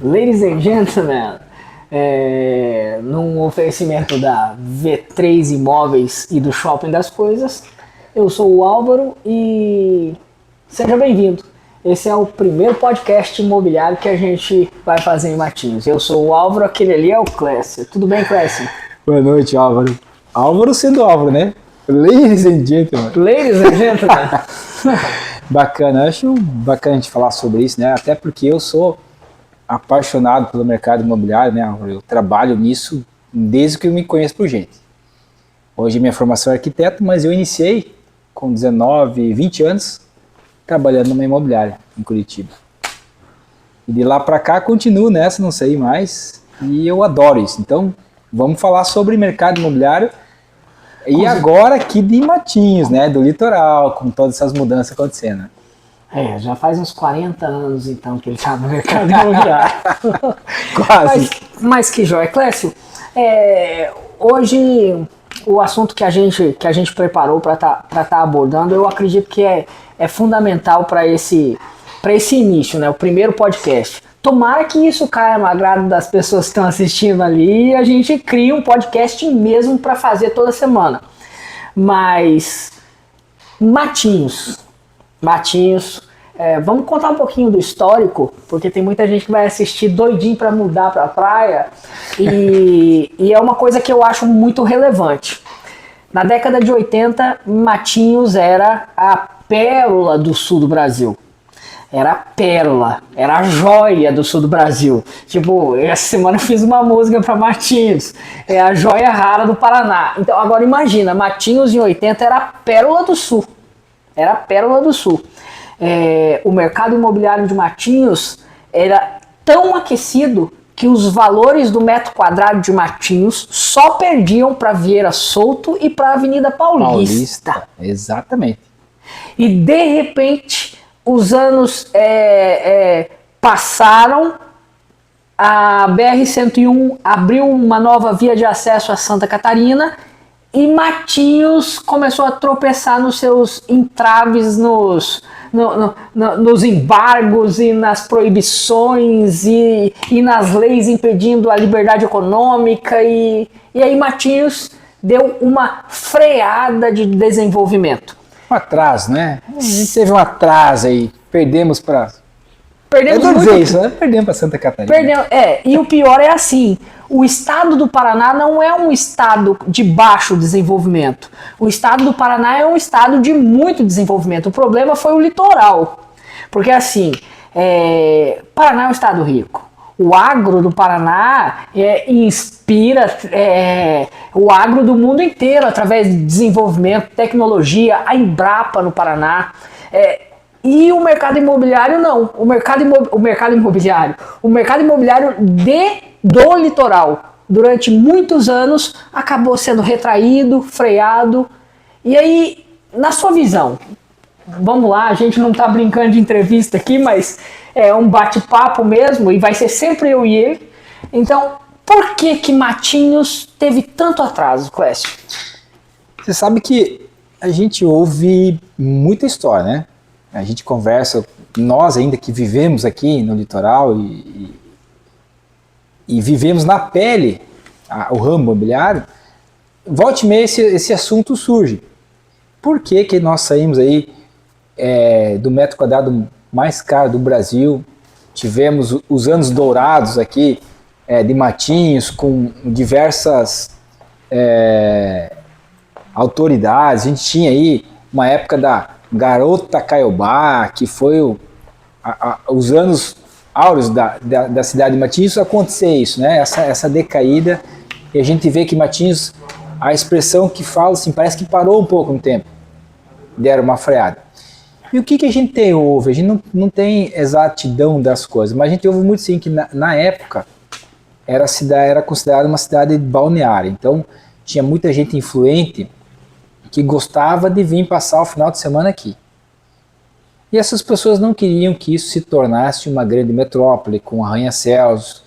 Ladies and gentlemen, num oferecimento da V3 Imóveis e do Shopping das Coisas, eu sou o Álvaro e seja bem-vindo. Esse é o primeiro podcast imobiliário que a gente vai fazer em Matinhos. Eu sou o Álvaro, aquele ali é o Clécio. Tudo bem, Clécio? Boa noite, Álvaro. Álvaro sendo Álvaro, né? Ladies and gentlemen. Ladies and gentlemen. Bacana, acho bacana a gente falar sobre isso, né? Até porque eu sou apaixonado pelo mercado imobiliário, né, Álvaro? Eu trabalho nisso desde que eu me conheço por gente. Hoje minha formação é arquiteto, mas eu iniciei com 19, 20 anos trabalhando numa imobiliária em Curitiba. E de lá para cá continuo nessa, não sei mais, e eu adoro isso. Então, vamos falar sobre mercado imobiliário e agora aqui de Matinhos, né, do litoral, com todas essas mudanças acontecendo. Já faz uns 40 anos então que ele está no mercado imobiliário. Quase. Mas que joia, Clécio. Hoje o assunto que a gente preparou para tá abordando, eu acredito que é fundamental para esse início, né? O primeiro podcast. Tomara que isso caia no agrado das pessoas que estão assistindo ali e a gente cria um podcast mesmo para fazer toda semana. Mas Matinhos, vamos contar um pouquinho do histórico, porque tem muita gente que vai assistir doidinho para mudar para a praia e é uma coisa que eu acho muito relevante. Na década de 80, Matinhos era a pérola do sul do Brasil. Era a pérola, era a joia do sul do Brasil. Tipo, essa semana eu fiz uma música para Matinhos, é a joia rara do Paraná. Então agora imagina, Matinhos em 80 era a pérola do sul. Era a pérola do sul. O mercado imobiliário de Matinhos era tão aquecido que os valores do metro quadrado de Matinhos só perdiam para Vieira Solto e para a Avenida Paulista. Exatamente. E de repente os anos passaram, a BR-101 abriu uma nova via de acesso a Santa Catarina e Matinhos começou a tropeçar nos seus entraves, nos embargos e nas proibições e nas leis impedindo a liberdade econômica e aí Matinhos deu uma freada de desenvolvimento. Um atraso, né? A gente teve um atraso aí, perdemos para... Perdemos isso, né? Perdemos para Santa Catarina. E o pior é assim, o estado do Paraná não é um estado de baixo desenvolvimento. O estado do Paraná é um estado de muito desenvolvimento. O problema foi o litoral. Porque assim, Paraná é um estado rico. O agro do Paraná inspira o agro do mundo inteiro através de desenvolvimento, tecnologia, a Embrapa no Paraná. E o mercado imobiliário não. O mercado imobiliário do litoral, durante muitos anos, acabou sendo retraído, freado. E aí, na sua visão, vamos lá, a gente não está brincando de entrevista aqui, mas é um bate-papo mesmo, e vai ser sempre eu e ele. Então, por que Matinhos teve tanto atraso, Clécio? Você sabe que a gente ouve muita história, né? A gente conversa, nós ainda que vivemos aqui no litoral e vivemos na pele o ramo imobiliário, volte e meia esse assunto surge. Por que nós saímos aí do metro quadrado mais caro do Brasil? Tivemos os anos dourados aqui de Matinhos com diversas autoridades. A gente tinha aí uma época da Garota Caiobá, que foi os anos áureos da cidade de Matinhos, acontecer isso, né? Essa decaída, e a gente vê que Matinhos, a expressão que fala assim, parece que parou um pouco no tempo, deram uma freada. E o que a gente ouve? A gente não tem exatidão das coisas, mas a gente ouve muito sim que na época era considerada uma cidade balneária, então tinha muita gente influente que gostava de vir passar o final de semana aqui. E essas pessoas não queriam que isso se tornasse uma grande metrópole, com arranha-céus,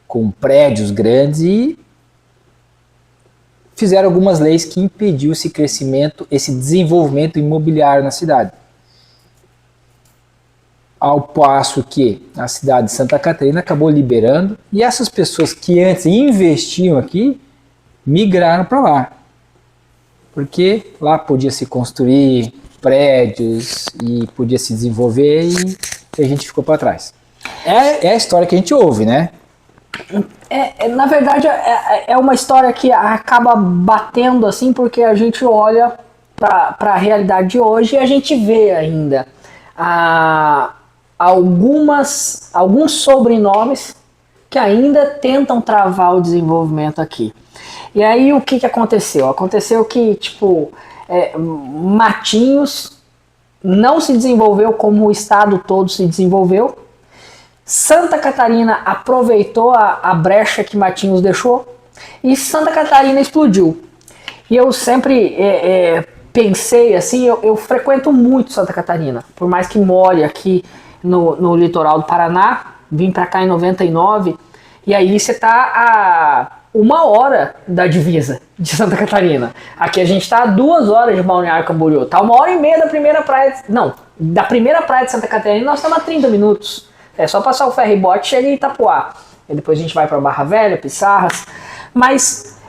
com prédios grandes, e fizeram algumas leis que impediam esse crescimento, esse desenvolvimento imobiliário na cidade. Ao passo que a cidade de Santa Catarina acabou liberando, e essas pessoas que antes investiam aqui, migraram para lá. Porque lá podia se construir prédios e podia se desenvolver e a gente ficou para trás. É a história que a gente ouve, né? Na verdade, é uma história que acaba batendo assim, porque a gente olha para a realidade de hoje e a gente vê ainda alguns sobrenomes que ainda tentam travar o desenvolvimento aqui. E aí o que aconteceu? Aconteceu que, tipo, Matinhos não se desenvolveu como o estado todo se desenvolveu. Santa Catarina aproveitou a brecha que Matinhos deixou e Santa Catarina explodiu. E eu sempre pensei assim, eu frequento muito Santa Catarina, por mais que more aqui no litoral do Paraná, vim pra cá em 99, e aí você tá a 1 hora da divisa de Santa Catarina. Aqui a gente tá a 2 horas de Balneário Camboriú, tá 1h30 da primeira praia, da primeira praia de Santa Catarina nós estamos a 30 minutos. É só passar o ferry-boat e chega em Itapuá. E depois a gente vai para Barra Velha, Pissarras. Mas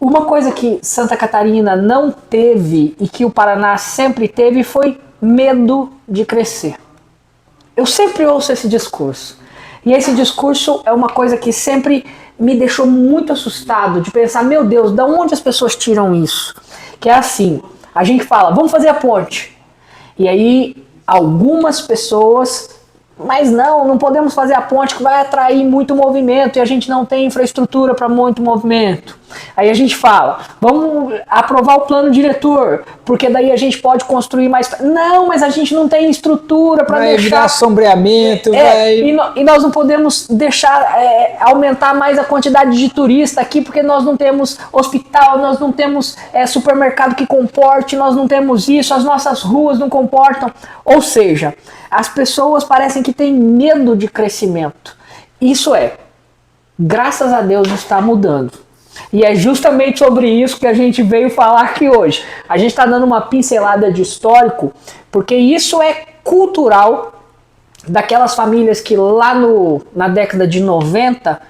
uma coisa que Santa Catarina não teve e que o Paraná sempre teve foi medo de crescer. Eu sempre ouço esse discurso. E esse discurso é uma coisa que sempre me deixou muito assustado de pensar, meu Deus, de onde as pessoas tiram isso? Que é assim, a gente fala, vamos fazer a ponte. E aí algumas pessoas... Mas não podemos fazer a ponte que vai atrair muito movimento e a gente não tem infraestrutura para muito movimento. Aí a gente fala, vamos aprovar o plano diretor, porque daí a gente pode construir mais... Não, mas a gente não tem estrutura para deixar... Vai virar sombreamento, E nós não podemos deixar aumentar mais a quantidade de turista aqui, porque nós não temos hospital, nós não temos supermercado que comporte, nós não temos isso, as nossas ruas não comportam. Ou seja, as pessoas parecem que têm medo de crescimento. Isso graças a Deus está mudando. E é justamente sobre isso que a gente veio falar aqui hoje. A gente está dando uma pincelada de histórico, porque isso é cultural daquelas famílias que lá na década de 90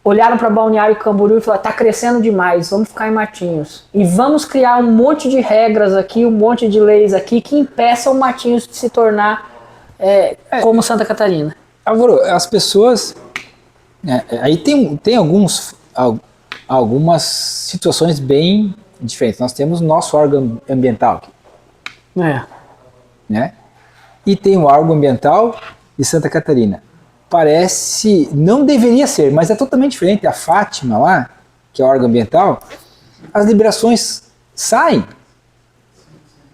olharam para Balneário Camboriú e falaram, está crescendo demais, vamos ficar em Matinhos. E vamos criar um monte de regras aqui, um monte de leis aqui que impeçam Matinhos de se tornar como Santa Catarina. Álvaro, as pessoas... aí tem algumas situações bem diferentes. Nós temos nosso órgão ambiental aqui. Né? E tem o órgão ambiental de Santa Catarina. Parece, não deveria ser, mas é totalmente diferente. A Fátima lá, que é o órgão ambiental, as liberações saem.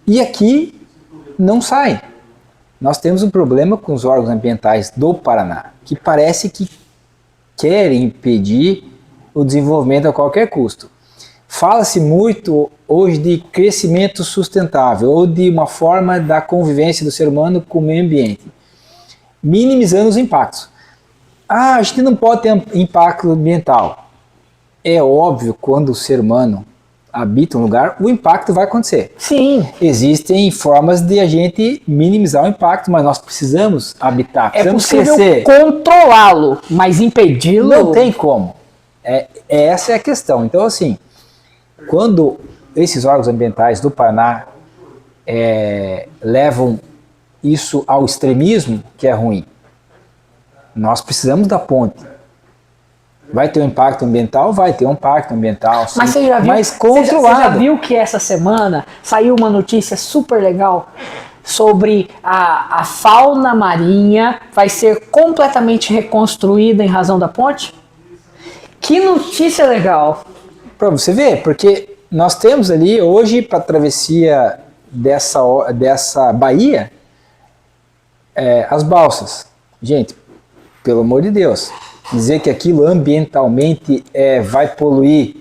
E aqui não saem. Nós temos um problema com os órgãos ambientais do Paraná, que parece que querem impedir o desenvolvimento a qualquer custo. Fala-se muito hoje de crescimento sustentável, ou de uma forma da convivência do ser humano com o meio ambiente, minimizando os impactos. A gente não pode ter impacto ambiental. É óbvio, quando o ser humano habita um lugar, o impacto vai acontecer. Sim. Existem formas de a gente minimizar o impacto, mas nós precisamos habitar, precisamos possível controlá-lo, mas impedi-lo... Não tem como. Essa é a questão. Então, assim, quando esses órgãos ambientais do Paraná levam isso ao extremismo, que é ruim, nós precisamos da ponte. Vai ter um impacto ambiental? Vai ter um impacto ambiental, sim, mas você já viu, mas controlado. Você já viu que essa semana saiu uma notícia super legal sobre a fauna marinha vai ser completamente reconstruída em razão da ponte? Que notícia legal! Para você ver, porque nós temos ali hoje, para a travessia dessa baía, as balsas. Gente, pelo amor de Deus, dizer que aquilo ambientalmente vai poluir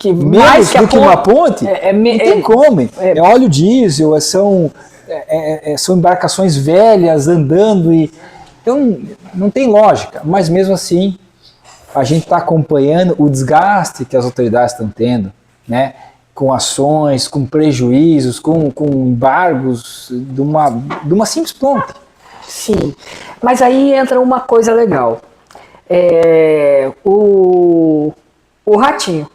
menos do que uma ponte, não tem como. É óleo diesel, são embarcações velhas andando, então não tem lógica. Mas mesmo assim, a gente está acompanhando o desgaste que as autoridades estão tendo, né, com ações, com prejuízos, com embargos de uma simples ponte. Sim, mas aí entra uma coisa legal. O Ratinho.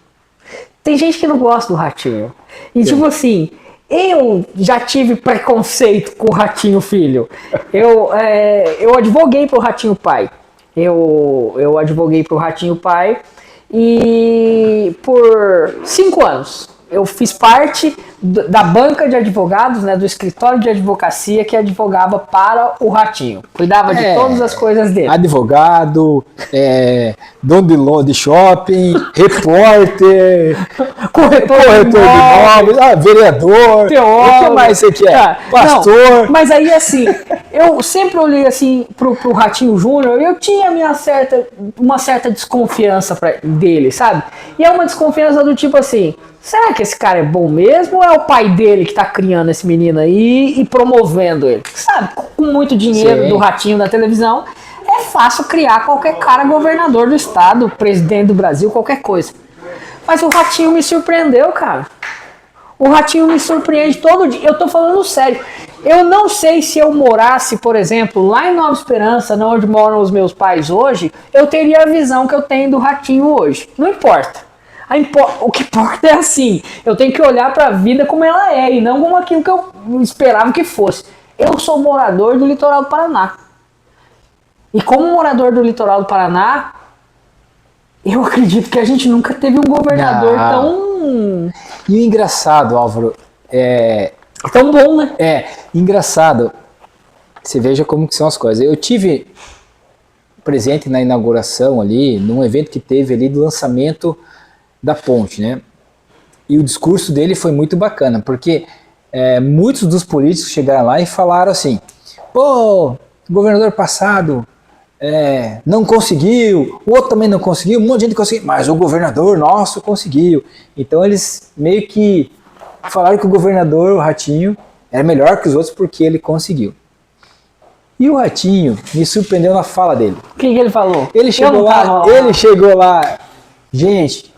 Tem gente que não gosta do Ratinho. E tipo assim, eu já tive preconceito com o Ratinho filho. Eu advoguei pro Ratinho pai. Eu advoguei pro Ratinho pai e por 5 anos eu fiz parte da banca de advogados, né, do escritório de advocacia que advogava para o Ratinho. Cuidava de todas as coisas dele. Advogado, dono de shopping, repórter, corretor de imóveis, vereador, teólogo. O que mais você quer? Pastor. Não, mas aí assim, eu sempre olhei assim pro Ratinho Júnior e eu tinha uma certa desconfiança dele, sabe? E é uma desconfiança do tipo assim, será que esse cara é bom mesmo ou é o pai dele que tá criando esse menino aí e promovendo ele? Sabe, com muito dinheiro do Ratinho na televisão, é fácil criar qualquer cara governador do estado, presidente do Brasil, qualquer coisa. Mas o Ratinho me surpreendeu, cara. O Ratinho me surpreende todo dia. Eu tô falando sério. Eu não sei se eu morasse, por exemplo, lá em Nova Esperança, onde moram os meus pais hoje, eu teria a visão que eu tenho do Ratinho hoje. Não importa. O que importa é assim, eu tenho que olhar para a vida como ela é e não como aquilo que eu esperava que fosse. Eu sou morador do litoral do Paraná. E como morador do litoral do Paraná, eu acredito que a gente nunca teve um governador tão... E o engraçado, Álvaro, tão bom, né? Engraçado. Você veja como que são as coisas. Eu tive presente na inauguração ali, num evento que teve ali do lançamento da ponte, né? E o discurso dele foi muito bacana, porque muitos dos políticos chegaram lá e falaram assim, pô, o governador passado não conseguiu, o outro também não conseguiu, um monte de gente conseguiu, mas o governador nosso conseguiu. Então eles meio que falaram que o governador, o Ratinho, era melhor que os outros porque ele conseguiu. E o Ratinho me surpreendeu na fala dele. O que ele falou? Ele chegou lá, gente,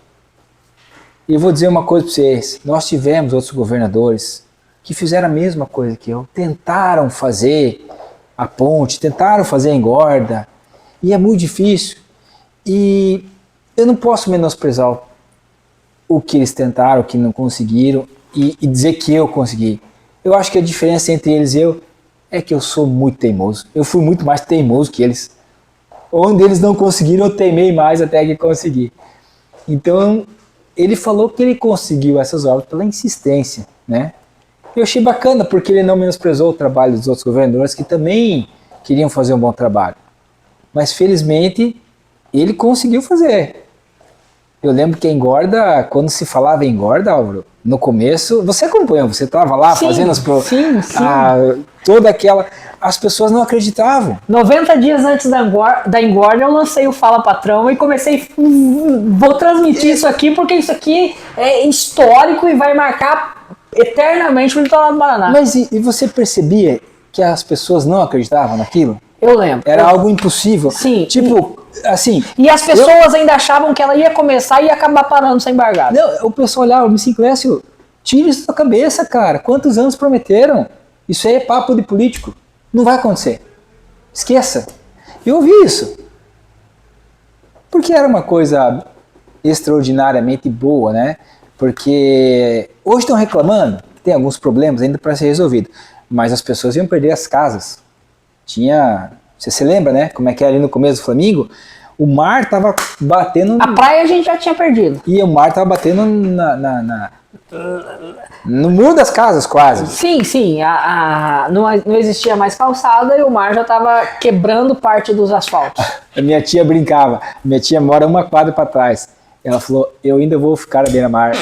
e eu vou dizer uma coisa para vocês, nós tivemos outros governadores que fizeram a mesma coisa que eu, tentaram fazer a ponte, tentaram fazer a engorda, e é muito difícil, e eu não posso menosprezar o que eles tentaram, o que não conseguiram, e dizer que eu consegui. Eu acho que a diferença entre eles e eu é que eu sou muito teimoso, eu fui muito mais teimoso que eles. Onde eles não conseguiram, eu teimei mais até que consegui. Então, ele falou que ele conseguiu essas obras pela insistência, né? Eu achei bacana, porque ele não menosprezou o trabalho dos outros governadores que também queriam fazer um bom trabalho. Mas, felizmente, ele conseguiu fazer. Eu lembro que a engorda, quando se falava em engorda, Álvaro, no começo, você acompanhou, você estava lá fazendo toda aquela... As pessoas não acreditavam. 90 dias antes da engorda, eu lancei o Fala Patrão e comecei, vou transmitir isso aqui, porque isso aqui é histórico e vai marcar eternamente o litoral do Paraná. Mas e você percebia que as pessoas não acreditavam naquilo? Eu lembro. Era algo impossível. Sim. Tipo, assim... E as pessoas ainda achavam que ela ia começar e ia acabar parando sem embargado. Não, o pessoal olhava, me Clécio, tira isso da cabeça, cara. Quantos anos prometeram? Isso aí é papo de político. Não vai acontecer. Esqueça. Eu ouvi isso. Porque era uma coisa extraordinariamente boa, né? Porque hoje estão reclamando, tem alguns problemas ainda para ser resolvido, mas as pessoas iam perder as casas. Você se lembra, né? Como é que era ali no começo do Flamengo? O mar tava batendo... A praia a gente já tinha perdido. E o mar tava batendo no muro das casas, quase. Sim. Não existia mais calçada e o mar já estava quebrando parte dos asfaltos. A minha tia brincava. Minha tia mora uma quadra para trás. Ela falou, eu ainda vou ficar à beira-mar.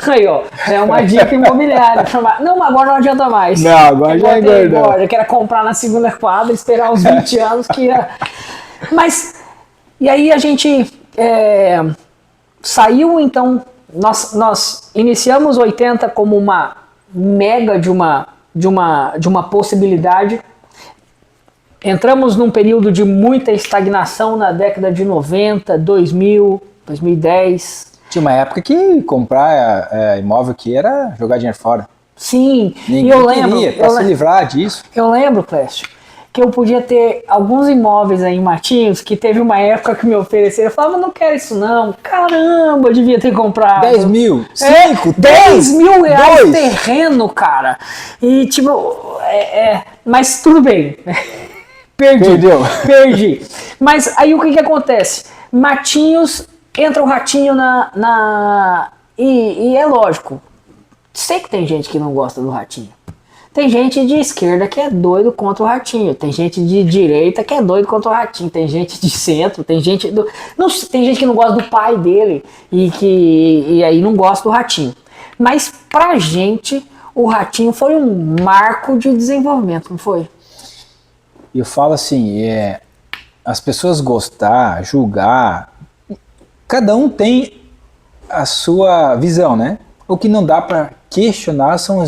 Aí, ó, é uma dica imobiliária. Não, mas agora não adianta mais. Não, agora já engordou. Eu quero comprar na segunda quadra, esperar uns 20 anos que ia... Mas, e aí a gente saiu, então, nós iniciamos 80 como uma mega de uma possibilidade. Entramos num período de muita estagnação na década de 90, 2000, 2010. Tinha uma época que comprar imóvel aqui era jogar dinheiro fora. Sim, Ninguém e eu lembro. queria, para se livrar disso. Eu lembro, Clécio, que eu podia ter alguns imóveis aí em Matinhos, que teve uma época que me ofereceram. Eu falava, não quero isso não. Caramba, eu devia ter comprado. 10 mil, 5, 10 mil reais 2. terreno, cara. E tipo, mas tudo bem. Perdi. Mas aí o que acontece? Matinhos, entra o Ratinho e é lógico. Sei que tem gente que não gosta do Ratinho. Tem gente de esquerda que é doido contra o Ratinho. Tem gente de direita que é doido contra o Ratinho. Tem gente de centro. Tem gente tem gente que não gosta do pai dele e aí não gosta do Ratinho. Mas pra gente, o Ratinho foi um marco de desenvolvimento, não foi? Eu falo assim, as pessoas gostar, julgar, cada um tem a sua visão, né? O que não dá para questionar são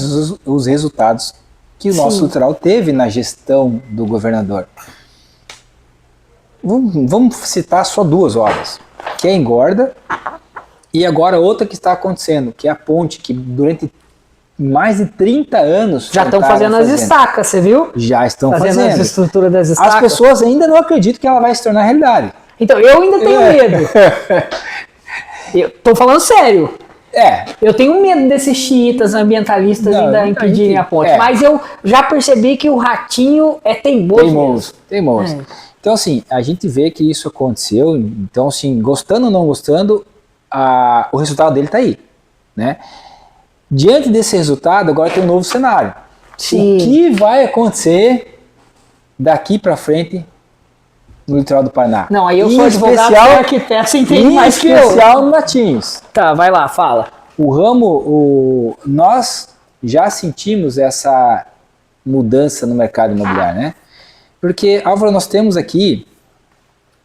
os resultados que o nosso litoral teve na gestão do governador. Vamos citar só 2 obras, que é a engorda e agora outra que está acontecendo, que é a ponte, que durante mais de 30 anos já estão fazendo as estacas, você viu? Já estão fazendo. As estruturas das estacas. As pessoas ainda não acreditam que ela vai se tornar realidade. Então, eu ainda tenho medo. Eu tô falando sério. Eu tenho medo desses xiitas ambientalistas ainda impedirem a ponte. Mas eu já percebi que o Ratinho é teimoso. Teimoso. Então, assim, a gente vê que isso aconteceu. Então, assim, gostando ou não gostando, o resultado dele tá aí, né? Diante desse resultado, agora tem um novo cenário. Sim. O que vai acontecer daqui para frente no litoral do Paraná? Não, aí eu sou advogado e arquiteto, você entende mais que eu. Especial no Matinhos. Tá, vai lá, fala. Nós já sentimos essa mudança no mercado imobiliário, né? Porque, Álvaro, nós temos aqui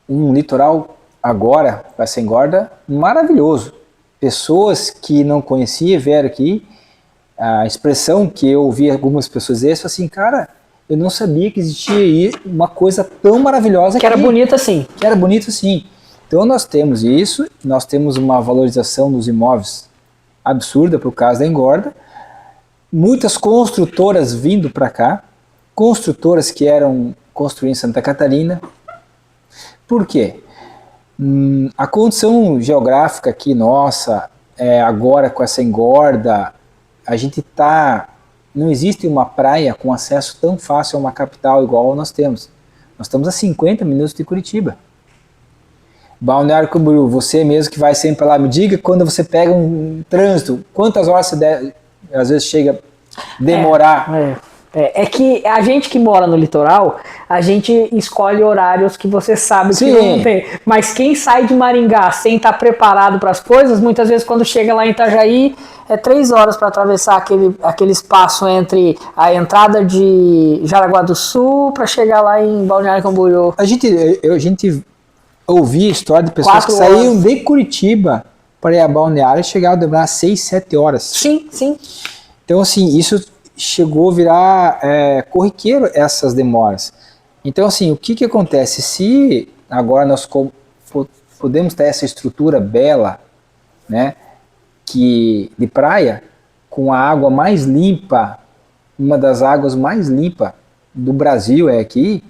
um litoral agora, com essa engorda, maravilhoso. Pessoas que não conhecia vieram aqui, a expressão que eu ouvi algumas pessoas dizer, assim, cara, eu não sabia que existia aí uma coisa tão maravilhosa que era bonita assim. Que era bonito assim. Então nós temos isso, nós temos uma valorização dos imóveis absurda para o caso da engorda, muitas construtoras vindo para cá, construtoras que eram construídas em Santa Catarina. Por quê? A condição geográfica aqui nossa, agora com essa engorda, a gente não existe uma praia com acesso tão fácil a uma capital igual nós temos. Nós estamos a 50 minutos de Curitiba. Balneário Camboriú, você mesmo que vai sempre lá, me diga quando você pega um trânsito, quantas horas você às vezes chega a demorar. É que a gente que mora no litoral, a gente escolhe horários que você sabe que não tem. Mas quem sai de Maringá sem estar preparado para as coisas, muitas vezes quando chega lá em Itajaí, 3 horas para atravessar aquele espaço entre a entrada de Jaraguá do Sul para chegar lá em Balneário Camboriú. A gente ouvia a história de pessoas que saíam de Curitiba para ir a Balneário e chegavam a demorar 6, 7 horas. Sim. Então, assim, isso chegou a virar corriqueiro, essas demoras. Então, assim, o que acontece? Se agora nós podemos ter essa estrutura bela, né, de praia, com a água mais limpa, uma das águas mais limpas do Brasil é aqui,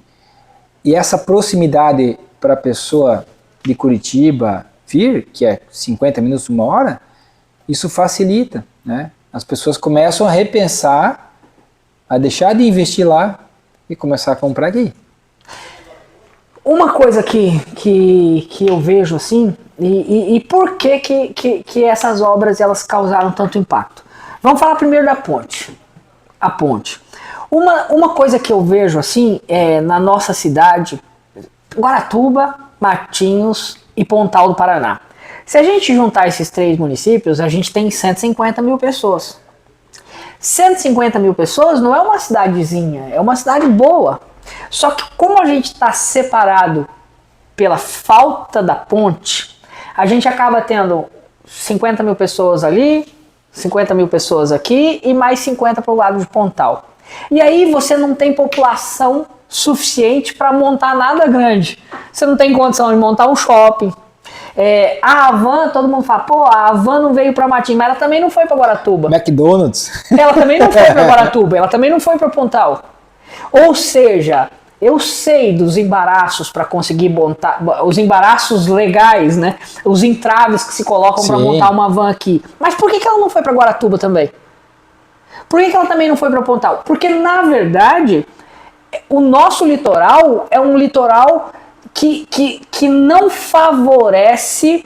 e essa proximidade para a pessoa de Curitiba vir, que é 50 minutos, 1 hora, isso facilita, né? As pessoas começam a repensar, a deixar de investir lá e começar a comprar aqui. Uma coisa que eu vejo assim, e por que essas obras elas causaram tanto impacto? Vamos falar primeiro da ponte. A ponte. Uma coisa que eu vejo assim, na nossa cidade, Guaratuba, Matinhos e Pontal do Paraná. Se a gente juntar esses 3 municípios, a gente tem 150 mil pessoas. 150 mil pessoas não é uma cidadezinha, é uma cidade boa. Só que como a gente está separado pela falta da ponte, a gente acaba tendo 50 mil pessoas ali, 50 mil pessoas aqui e mais 50 para o lado de Pontal. E aí você não tem população suficiente para montar nada grande. Você não tem condição de montar um shopping. A Havan, todo mundo fala, pô, a Havan não veio pra Matinhos, mas ela também não foi pra Guaratuba. McDonald's. Ela também não foi pra Guaratuba, ela também não foi pra Pontal. Ou seja, eu sei dos embaraços para conseguir montar, os embaraços legais, né? Os entraves que se colocam para montar uma van aqui. Mas por que ela não foi para Guaratuba também? Por que ela também não foi para Pontal? Porque, na verdade, o nosso litoral é um litoral que não favorece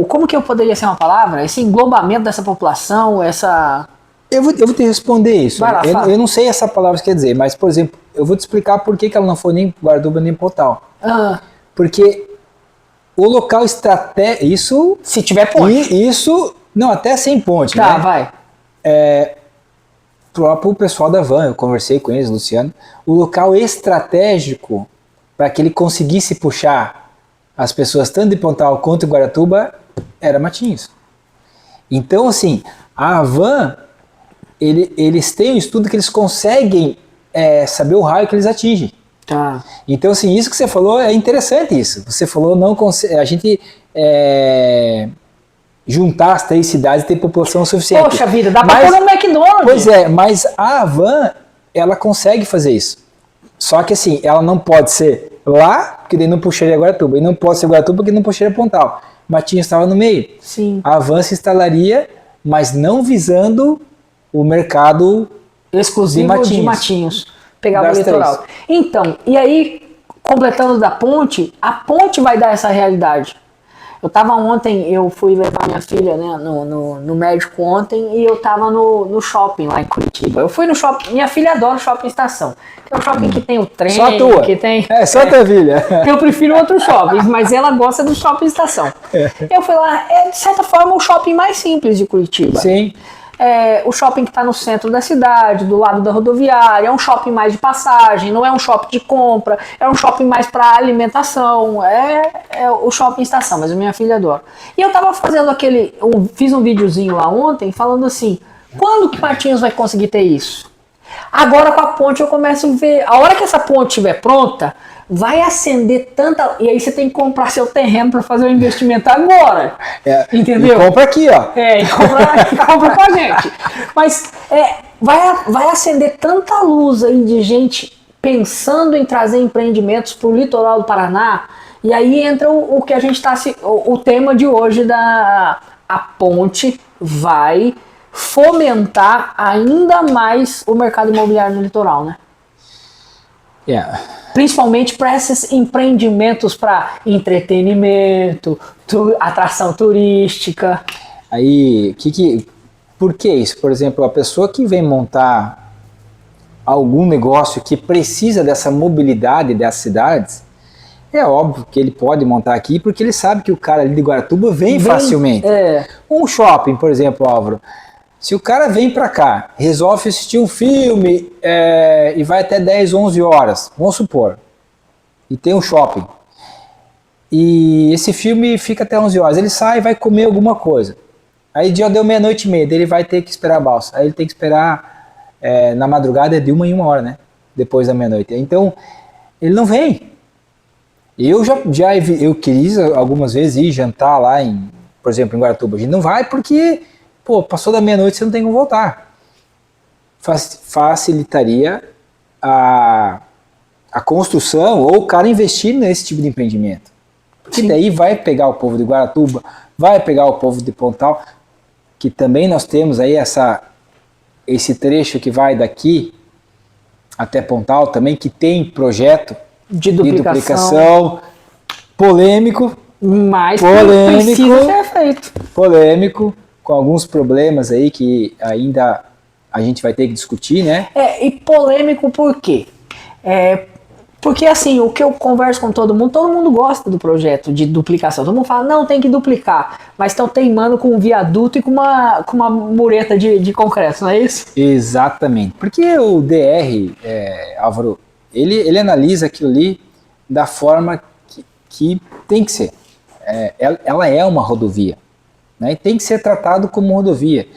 como que eu poderia ser uma palavra? Esse englobamento dessa população, essa... Eu vou te responder isso. Vai lá, eu não sei essa palavra que quer dizer, mas, por exemplo, eu vou te explicar por que ela não foi nem Guaratuba nem Pontal. Porque o local estratégico... Isso... Se tiver ponte. Isso... Não, até sem ponte, tá, né? Vai. Próprio pessoal da van, eu conversei com eles, Luciano. O local estratégico para que ele conseguisse puxar as pessoas tanto de Pontal quanto de Guaratuba era Matinhos. Então, assim, a van... Eles têm um estudo que eles conseguem saber o raio que eles atingem. Tá. Então, assim, isso que você falou é interessante isso. Você falou a gente juntar as 3 cidades e ter população suficiente. Poxa vida, dá pra pôr um McDonald's. Pois é, mas a van, ela consegue fazer isso. Só que assim, ela não pode ser lá, porque daí não puxaria Guaratuba. E não pode ser Guaratuba, porque não puxaria Pontal. Matinhos estava no meio. Sim. A van se instalaria, mas não visando o mercado exclusivo de Matinhos. Pegava o litoral. 3. Então, e aí, completando da ponte, a ponte vai dar essa realidade. Eu tava ontem, eu fui levar minha filha, né, no médico ontem, e eu tava no shopping lá em Curitiba. Eu fui no shopping, minha filha adora o shopping estação. Que é um shopping que tem o trem, só a tua. que tem... só a tua filha. Eu prefiro outros shoppings, mas ela gosta do shopping estação. Eu fui lá, de certa forma, o shopping mais simples de Curitiba. Sim. O shopping que está no centro da cidade, do lado da rodoviária, é um shopping mais de passagem, não é um shopping de compra, é um shopping mais para alimentação, é o shopping estação, mas a minha filha adora. E eu tava fazendo fiz um videozinho lá ontem falando assim, quando que Matinhos vai conseguir ter isso? Agora com a ponte eu começo a ver, a hora que essa ponte estiver pronta, vai acender tanta... E aí você tem que comprar seu terreno para fazer o investimento agora. Entendeu? E compra aqui, ó. E compra com a gente. Mas vai acender tanta luz aí de gente pensando em trazer empreendimentos para o litoral do Paraná. E aí entra o que a gente está... O tema de hoje a ponte vai fomentar ainda mais o mercado imobiliário no litoral, né? Principalmente para esses empreendimentos para entretenimento, atração turística. Aí, por que isso? Por exemplo, a pessoa que vem montar algum negócio que precisa dessa mobilidade das cidades, é óbvio que ele pode montar aqui porque ele sabe que o cara ali de Guaratuba vem facilmente. Um shopping, por exemplo, Álvaro, se o cara vem para cá, resolve assistir um filme e vai até 10, 11 horas, vamos supor, e tem um shopping, e esse filme fica até 11 horas, ele sai e vai comer alguma coisa, aí já deu 00:30, ele vai ter que esperar a balsa, aí ele tem que esperar na madrugada de 1 em 1 hora, né, depois da 00:30, então ele não vem. Eu eu quis algumas vezes ir jantar lá, por exemplo, em Guaratuba, a gente não vai porque... Pô, passou da 00:00, você não tem como voltar. Facilitaria a construção ou o cara investir nesse tipo de empreendimento. Porque daí vai pegar o povo de Guaratuba, vai pegar o povo de Pontal, que também nós temos aí esse trecho que vai daqui até Pontal também, que tem projeto de duplicação polêmico, mas polêmico, precisa ser feito. Polêmico, com alguns problemas aí que ainda a gente vai ter que discutir, né? E polêmico por quê? Porque assim, o que eu converso com todo mundo gosta do projeto de duplicação. Todo mundo fala, não, tem que duplicar. Mas estão teimando com um viaduto e com uma mureta de concreto, não é isso? Exatamente. Porque o DR, Álvaro, ele analisa aquilo ali da forma que tem que ser. Ela é uma rodovia. Né, e tem que ser tratado como rodovia.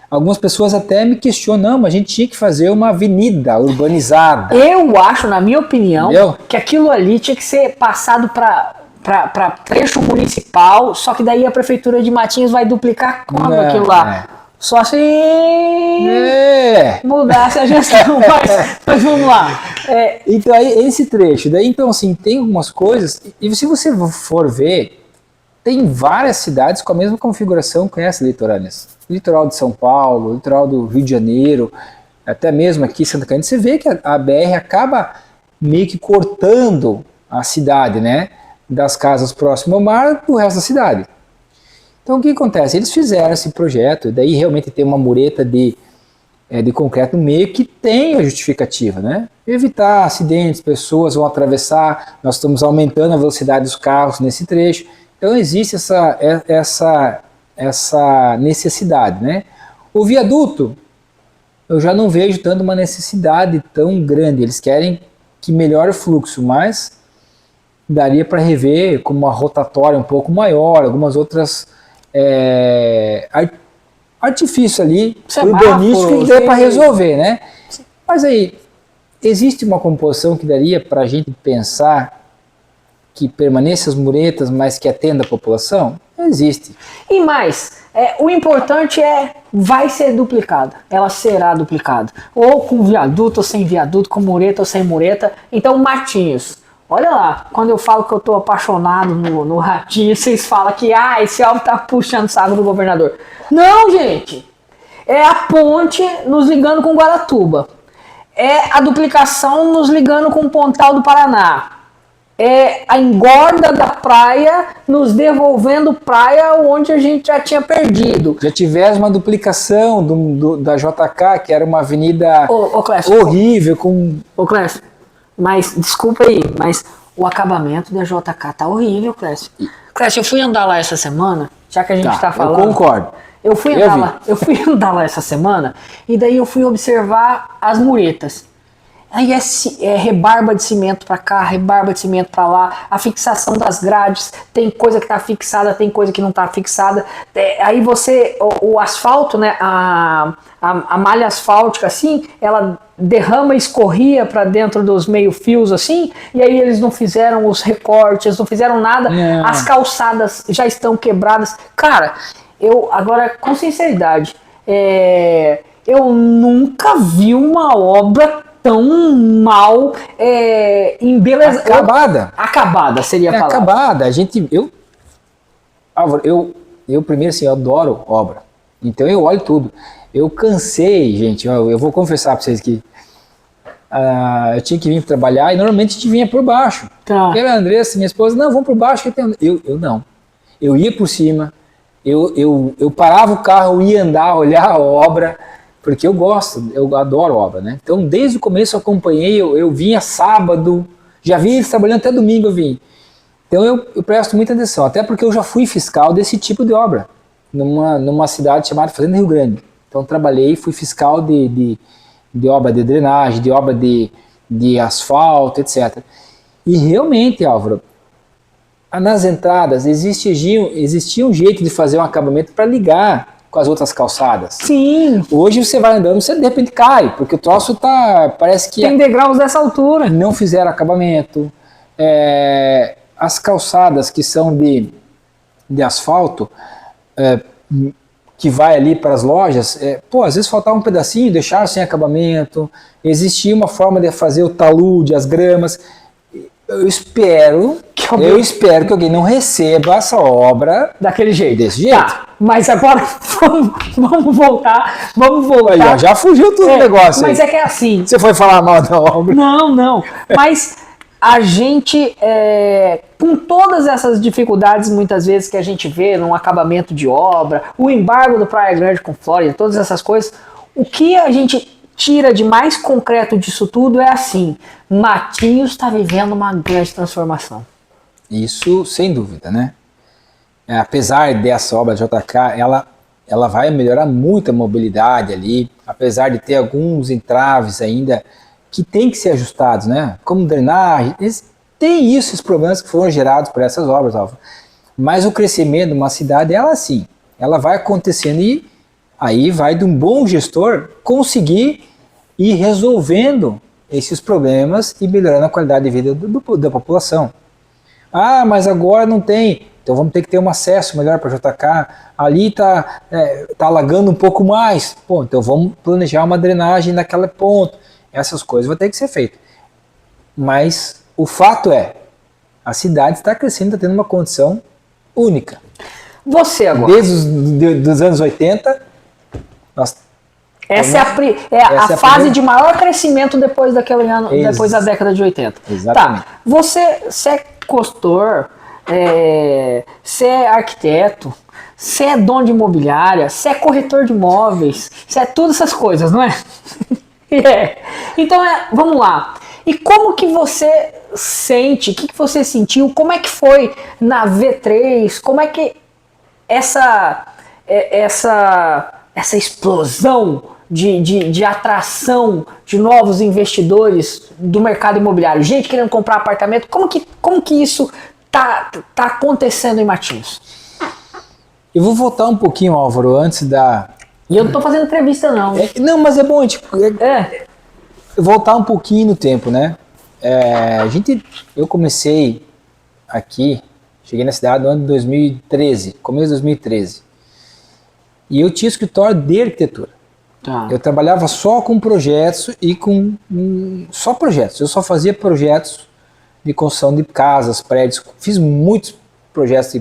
Algumas pessoas até me questionam, mas a gente tinha que fazer uma avenida urbanizada. Eu acho, na minha opinião, entendeu? Que aquilo ali tinha que ser passado para para trecho municipal, só que daí a prefeitura de Matinhos vai duplicar quando Não, aquilo lá? Só se mudasse a gestão, mas vamos lá. Então, aí, esse trecho, daí, então, assim, tem algumas coisas, e se você for ver, tem várias cidades com a mesma configuração que essas litorâneas. Litoral de São Paulo, litoral do Rio de Janeiro, até mesmo aqui em Santa Catarina, você vê que a BR acaba meio que cortando a cidade, né? Das casas próximas ao mar pro resto da cidade. Então o que acontece? Eles fizeram esse projeto, daí realmente tem uma mureta de concreto no meio que tem a justificativa, né? Evitar acidentes, pessoas vão atravessar, nós estamos aumentando a velocidade dos carros nesse trecho, então existe essa necessidade, né? O viaduto, eu já não vejo tanto uma necessidade tão grande, eles querem que melhore o fluxo, mas daria para rever com uma rotatória um pouco maior, algumas outras artifícios ali, urbanístico que dê para resolver, né? Mas aí, existe uma composição que daria para a gente pensar que permaneça as muretas, mas que atenda a população? Existe. E mais, o importante vai ser duplicada, ela será duplicada, ou com viaduto ou sem viaduto, com mureta ou sem mureta. Então, Matinhos, olha lá, quando eu falo que eu tô apaixonado no Ratinho, vocês falam que esse homem tá puxando o saco do governador. Não, gente, é a ponte nos ligando com Guaratuba, é a duplicação nos ligando com o Pontal do Paraná, é a engorda da praia nos devolvendo praia onde a gente já tinha perdido. Já tivemos uma duplicação da JK, que era uma avenida horrível. Ô Clécio, mas desculpa aí, mas o acabamento da JK tá horrível, Clécio. Clécio, eu fui andar lá essa semana, já que a gente tá falando. Eu concordo. Eu fui andar lá essa semana e daí eu fui observar as muretas. Aí rebarba de cimento para cá, rebarba de cimento para lá, a fixação das grades, tem coisa que tá fixada, tem coisa que não tá fixada. Aí o asfalto, né, a malha asfáltica assim, ela derrama e escorria para dentro dos meio-fios assim, e aí eles não fizeram os recortes, não fizeram nada, as calçadas já estão quebradas. Cara, agora, com sinceridade, eu nunca vi uma obra tão mal embelezada. Acabada seria a palavra. Acabada. Eu primeiro assim, eu adoro obra. Então eu olho tudo. Eu cansei, gente, eu vou confessar para vocês que eu tinha que vir trabalhar e normalmente a gente vinha por baixo. Tá. Porque a Andressa, minha esposa, não, vamos por baixo. Eu não. Eu ia por cima, eu parava o carro, ia andar, olhar a obra, porque eu gosto, eu adoro obra, né? Então, desde o começo eu acompanhei, eu vinha sábado, já vi eles trabalhando até domingo eu vim. Então, eu presto muita atenção, até porque eu já fui fiscal desse tipo de obra, numa cidade chamada Fazenda Rio Grande. Então, trabalhei, fui fiscal de obra de drenagem, de obra de asfalto, etc. E realmente, Álvaro, nas entradas existia um jeito de fazer um acabamento para ligar com as outras calçadas. Sim. Hoje você vai andando, você de repente cai, porque o troço parece que tem degraus dessa altura. Não fizeram acabamento. As calçadas que são de asfalto, que vai ali para as lojas, às vezes faltava um pedacinho, deixaram sem acabamento. Existia uma forma de fazer o talude, as gramas. Eu espero que alguém não receba essa obra daquele jeito. Desse jeito. Tá, mas agora vamos voltar. Aí, já fugiu tudo o negócio. Mas aí. É que é assim. Você foi falar mal da obra? Não. Mas a gente, com todas essas dificuldades, muitas vezes que a gente vê num acabamento de obra, o embargo do Praia Grande com Flórida, todas essas coisas, o que a gente tira de mais concreto disso tudo é assim: Matinhos está vivendo uma grande transformação. Isso sem dúvida, né? Apesar dessa obra JK, ela vai melhorar muito a mobilidade ali, apesar de ter alguns entraves ainda que tem que ser ajustados, né? Como drenagem, tem esses problemas que foram gerados por essas obras, Álvaro. Mas o crescimento de uma cidade, ela vai acontecendo e aí vai de um bom gestor conseguir ir resolvendo esses problemas e melhorando a qualidade de vida da população. Ah, mas agora não tem. Então vamos ter que ter um acesso melhor para JK. Ali tá alagando um pouco mais. Pô, então vamos planejar uma drenagem naquele ponto. Essas coisas vão ter que ser feitas. Mas o fato é, a cidade está crescendo, está tendo uma condição única. Você agora. Desde os anos 80, nós essa é a fase de maior crescimento depois daquele ano, depois da década de 80. Exatamente. Tá. Você é consultor, você é arquiteto, você é dono de imobiliária, você é corretor de imóveis, você é todas essas coisas, não é? Então, vamos lá. E como que você sente, o que você sentiu, como é que foi na V3, como é que essa explosão de atração de novos investidores do mercado imobiliário, gente querendo comprar apartamento, como que isso tá acontecendo em Matinhos? Eu vou voltar um pouquinho, Álvaro, antes da... E eu não tô fazendo entrevista não. Não, mas é bom a gente voltar um pouquinho no tempo, né? Eu comecei aqui, cheguei na cidade no ano de 2013, começo de 2013. E eu tinha escritório de arquitetura. Tá. Eu trabalhava só com projetos e só projetos. Eu só fazia projetos de construção de casas, prédios. Fiz muitos projetos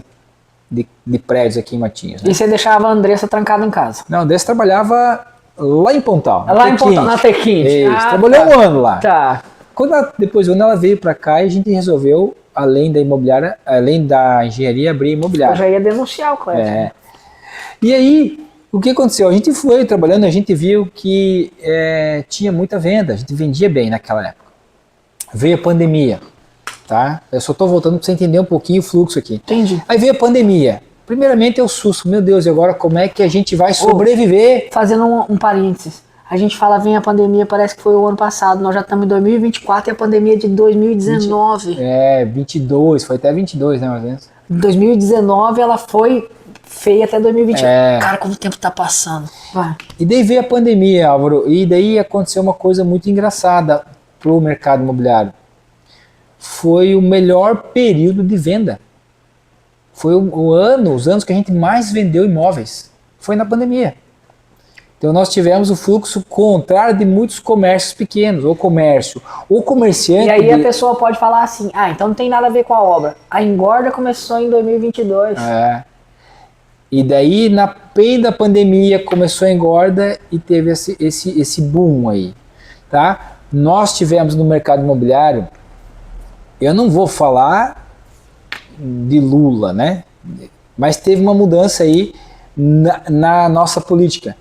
de prédios aqui em Matinhos. Né? E você deixava a Andressa trancada em casa? Não, a Andressa trabalhava lá em Pontal. Lá em Pontal, na Tequinte. Trabalhou um ano lá. Tá. Depois ela veio para cá e a gente resolveu, além da imobiliária, além da engenharia, abrir imobiliária. Eu já ia denunciar o Cléber. E aí, o que aconteceu? A gente foi trabalhando, a gente viu que tinha muita venda, a gente vendia bem naquela época. Veio a pandemia, tá? Eu só estou voltando para você entender um pouquinho o fluxo aqui. Entendi. Aí veio a pandemia. Primeiramente é o susto, meu Deus, e agora como é que a gente vai sobreviver? Fazendo um parênteses, a gente fala, vem a pandemia, parece que foi o ano passado, nós já estamos em 2024 e a pandemia é de 2019. 22, foi até 22, né, mais ou menos? Em 2019 ela foi feia até 2020. Cara, como o tempo tá passando. Vai. E daí veio a pandemia, Álvaro, e daí aconteceu uma coisa muito engraçada pro mercado imobiliário. Foi o melhor período de venda. Foi os anos que a gente mais vendeu imóveis. Foi na pandemia. Então nós tivemos o fluxo contrário de muitos comércios pequenos, ou comerciante. E aí a pessoa pode falar assim, então não tem nada a ver com a obra. A engorda começou em 2022. E daí, na meio da pandemia, começou a engorda e teve esse boom aí. Tá? Nós tivemos no mercado imobiliário, eu não vou falar de Lula, né? Mas teve uma mudança aí na nossa política.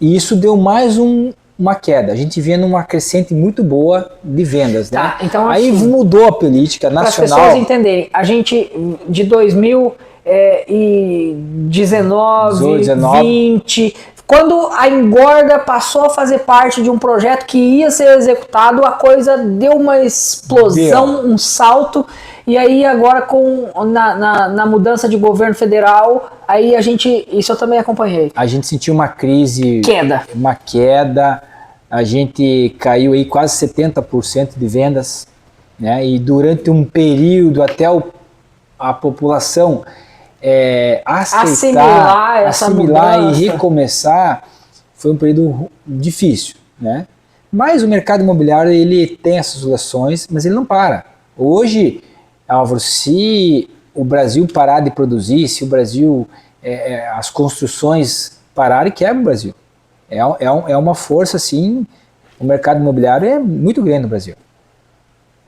E isso deu mais uma queda. A gente vinha numa crescente muito boa de vendas, né? Então, aí assim, mudou a política nacional. Para as pessoas entenderem, a gente de 2019, 20, quando a engorda passou a fazer parte de um projeto que ia ser executado, a coisa deu uma explosão, um salto. E aí agora na mudança de governo federal, aí isso eu também acompanhei. A gente sentiu uma crise, uma queda, a gente caiu aí quase 70% de vendas, né? E durante um período até a população assimilar e recomeçar, foi um período difícil, né? Mas o mercado imobiliário, ele tem essas oscilações, mas ele não para. Hoje, Álvaro, se o Brasil parar de produzir, se o Brasil, as construções pararem, quebra o Brasil. É uma força, assim, o mercado imobiliário é muito grande no Brasil.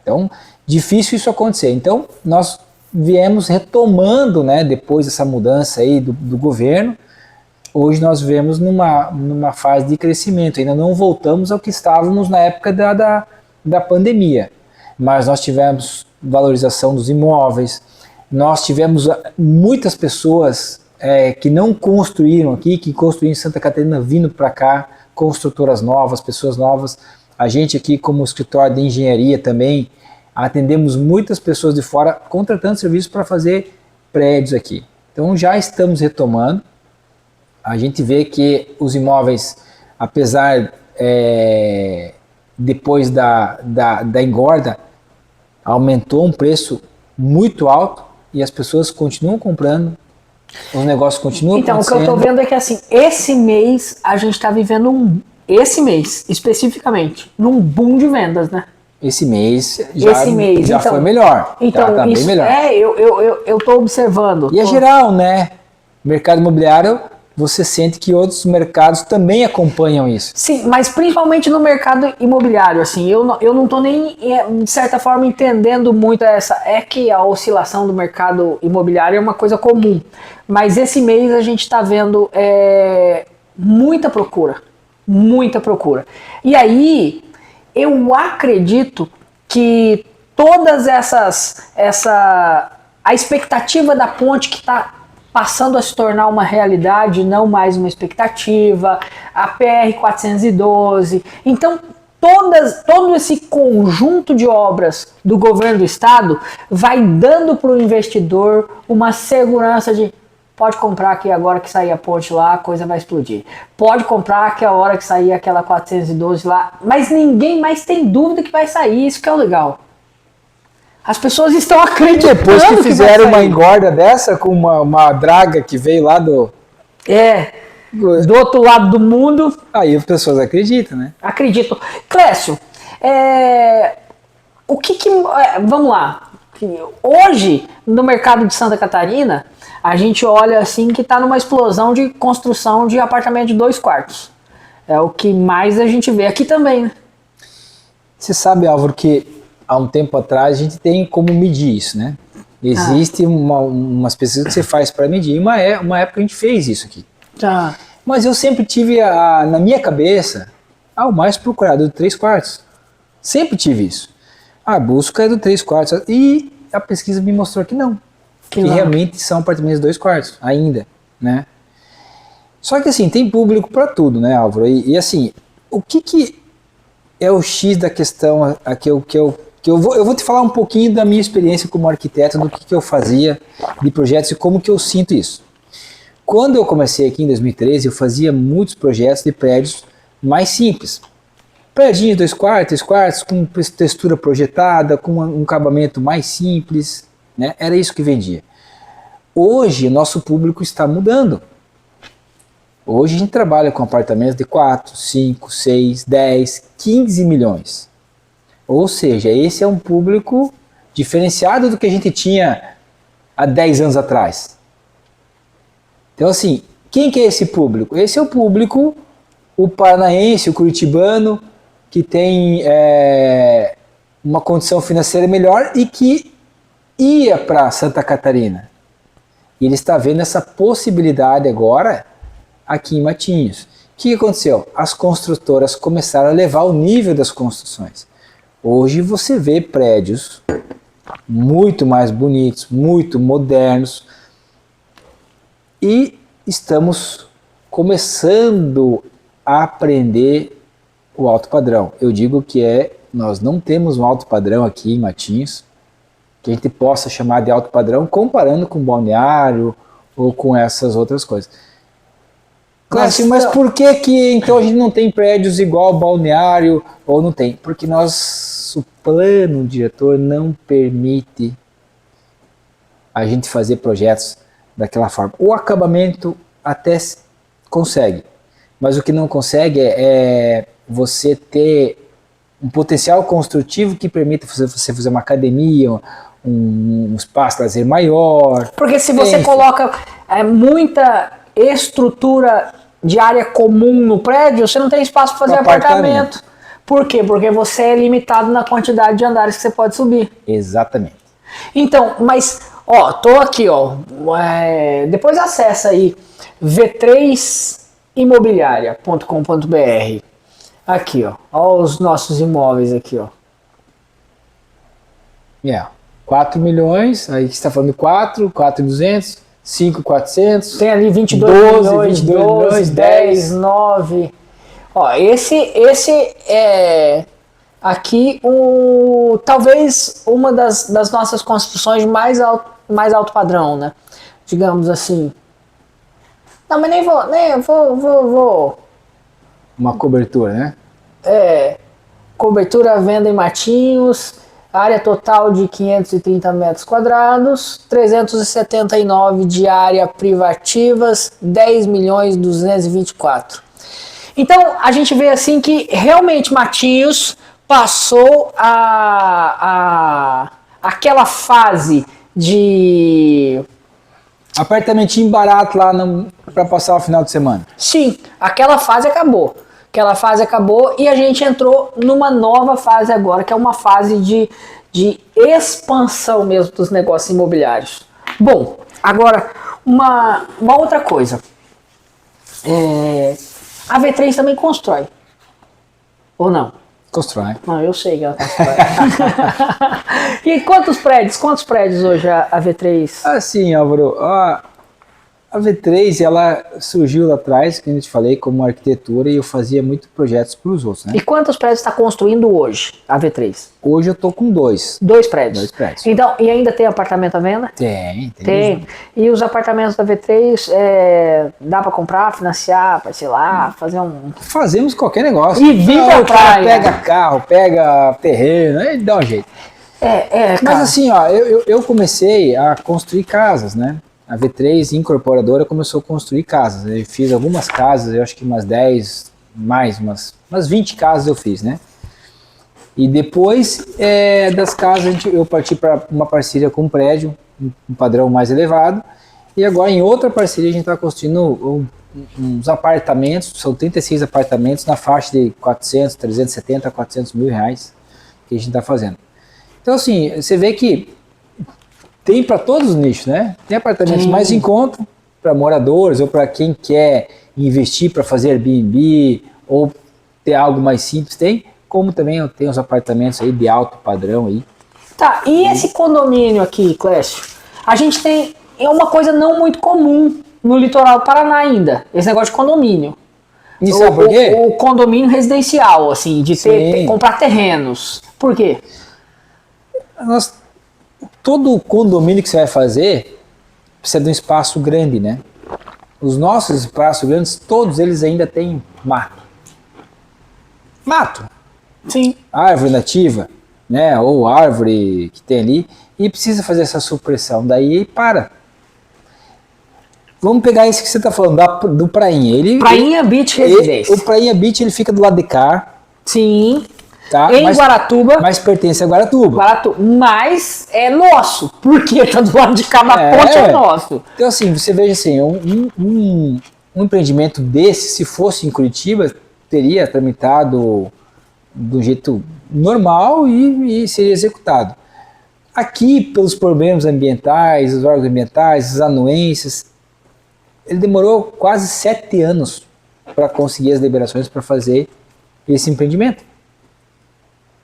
Então, difícil isso acontecer. Então, nós viemos retomando, né, depois dessa mudança aí do governo, hoje nós vemos numa fase de crescimento. Ainda não voltamos ao que estávamos na época da pandemia, mas nós tivemos valorização dos imóveis, nós tivemos muitas pessoas que não construíram aqui, que construíram em Santa Catarina vindo para cá, construtoras novas, pessoas novas. A gente aqui como escritório de engenharia também atendemos muitas pessoas de fora contratando serviços para fazer prédios aqui. Então já estamos retomando. A gente vê que os imóveis, apesar depois da engorda, aumentou um preço muito alto e as pessoas continuam comprando, os negócios continuam Então, o que acontecendo. eu tô vendo é que assim, esse mês a gente tá vivendo esse mês, especificamente, num boom de vendas, né? Esse mês já então, foi melhor. Então, tá isso bem melhor. eu tô observando. E é geral, né? Mercado imobiliário, você sente que outros mercados também acompanham isso. Sim, mas principalmente no mercado imobiliário, assim, eu não tô nem, de certa forma, entendendo muito essa. É que a oscilação do mercado imobiliário é uma coisa comum, mas esse mês a gente está vendo muita procura, muita procura. E aí, eu acredito que todas a expectativa da ponte que está passando a se tornar uma realidade, não mais uma expectativa, a PR-412. Então, todo esse conjunto de obras do governo do estado vai dando para o investidor uma segurança de pode comprar que agora que sair a ponte lá, a coisa vai explodir. Pode comprar que a hora que sair aquela 412 lá, mas ninguém mais tem dúvida que vai sair, isso que é o legal. As pessoas estão acreditando. Depois que fizeram vai uma sair. engorda dessa com uma draga que veio lá do Do outro lado do mundo, aí as pessoas acreditam, né? acredito. Clécio, vamos lá. Hoje, no mercado de Santa Catarina, a gente olha assim que está numa explosão de construção de apartamento de 2 quartos. É o que mais a gente vê aqui também, né? Você sabe, Álvaro, que há um tempo atrás a gente tem como medir isso, né? Existe umas pesquisas que você faz para medir. Uma época a gente fez isso aqui. Tá. Mas eu sempre tive na minha cabeça o mais procurado do 3 quartos. Sempre tive isso. A busca é do 3 quartos. E a pesquisa me mostrou que não. Que realmente são apartamentos de 2 quartos, ainda, né? Só que assim, tem público para tudo, né, Álvaro? E assim, o que é o X da questão aqui, eu vou te falar um pouquinho da minha experiência como arquiteto, do que eu fazia de projetos e como que eu sinto isso. Quando eu comecei aqui em 2013, eu fazia muitos projetos de prédios mais simples. Prédio de 2 quartos, 3 quartos, com textura projetada, com um acabamento mais simples, né? Era isso que vendia. Hoje, o nosso público está mudando. Hoje a gente trabalha com apartamentos de 4, 5, 6, 10, 15 milhões. Ou seja, esse é um público diferenciado do que a gente tinha há 10 anos atrás. Então assim, quem que é esse público? Esse é o público, o paranaense, o curitibano, que tem uma condição financeira melhor e que ia para Santa Catarina. E ele está vendo essa possibilidade agora aqui em Matinhos. O que aconteceu? As construtoras começaram a levar o nível das construções. Hoje você vê prédios muito mais bonitos, muito modernos, e estamos começando a aprender o alto padrão. Eu digo que nós não temos um alto padrão aqui em Matinhos, que a gente possa chamar de alto padrão comparando com Balneário ou com essas outras coisas. Mas por que então a gente não tem prédios igual Balneário ou não tem? Porque o plano diretor não permite a gente fazer projetos daquela forma. O acabamento até consegue, mas o que não consegue é você ter um potencial construtivo que permita você fazer uma academia, um espaço lazer maior. Porque se você coloca muita estrutura de área comum no prédio, você não tem espaço para fazer apartamento. Por quê? Porque você é limitado na quantidade de andares que você pode subir. Exatamente. Então, mas, tô aqui, depois acessa aí v3imobiliaria.com.br. Aqui, ó os nossos imóveis aqui, 4 milhões, aí você está falando de 4.200, 5.400. Tem ali 22 milhões, 10, 9. Esse é aqui talvez uma das nossas construções mais alto padrão, né? Digamos assim. Não, mas nem vou. Uma cobertura, né? Cobertura à venda em Matinhos. Área total de 530 metros quadrados, 379 de área privativas, 10.224. Então, a gente vê assim que realmente Matinhos passou aquela fase de... Apartamentinho barato lá para passar o final de semana. Sim, aquela fase acabou. Aquela fase acabou e a gente entrou numa nova fase agora, que é uma fase de expansão mesmo dos negócios imobiliários. Bom, agora, uma outra coisa. A V3 também constrói. Ou não? Constrói. Não, eu sei que ela constrói. E quantos prédios hoje a V3? Assim, Álvaro, a V3, ela surgiu lá atrás, que a gente falei, como arquitetura, e eu fazia muitos projetos para os outros, né? E quantos prédios está construindo hoje a V3? Hoje eu tô com 2. 2 prédios. 2 prédios. Então, e ainda tem apartamento à venda? Tem. E os apartamentos da V3, dá para comprar, financiar, parcelar, fazer um... Fazemos qualquer negócio. E vir pra o cara praia. pega carro, pega terreno, aí dá um jeito. Mas cara. assim, ó, eu comecei a construir casas, né? A V3 incorporadora começou a construir casas. Eu fiz algumas casas, eu acho que umas 10, umas 20 casas eu fiz, né? E depois das casas eu parti para uma parceria com um prédio, um padrão mais elevado. E agora em outra parceria a gente está construindo uns apartamentos, são 36 apartamentos na faixa de 400, 370 a 400 mil reais que a gente está fazendo. Então assim, você vê que tem para todos os nichos, né? Tem apartamentos mais em conta para moradores ou para quem quer investir para fazer Airbnb ou ter algo mais simples, tem. Como também tem os apartamentos aí de alto padrão aí. Tá, e esse condomínio aqui, Clécio? A gente tem, uma coisa não muito comum no litoral do Paraná ainda, esse negócio de condomínio. E sabe por quê? O condomínio residencial, assim, de comprar terrenos. Por quê? Todo condomínio que você vai fazer precisa de um espaço grande, né? Os nossos espaços grandes, todos eles ainda têm mato. Mato. Sim. Árvore nativa, né? Ou árvore que tem ali. E precisa fazer essa supressão. Daí para. Vamos pegar esse que você está falando, do Prainha. Prainha Beach Residência. O Prainha Beach ele fica do lado de cá. Sim. Tá? Em Guaratuba. Mas pertence a Guaratuba. Mas é nosso, porque tá do lado de cá da ponte, é nosso. Então assim, você veja assim, um empreendimento desse, se fosse em Curitiba, teria tramitado do jeito normal e seria executado. Aqui, pelos problemas ambientais, os órgãos ambientais, as anuências, ele demorou quase 7 anos para conseguir as liberações para fazer esse empreendimento.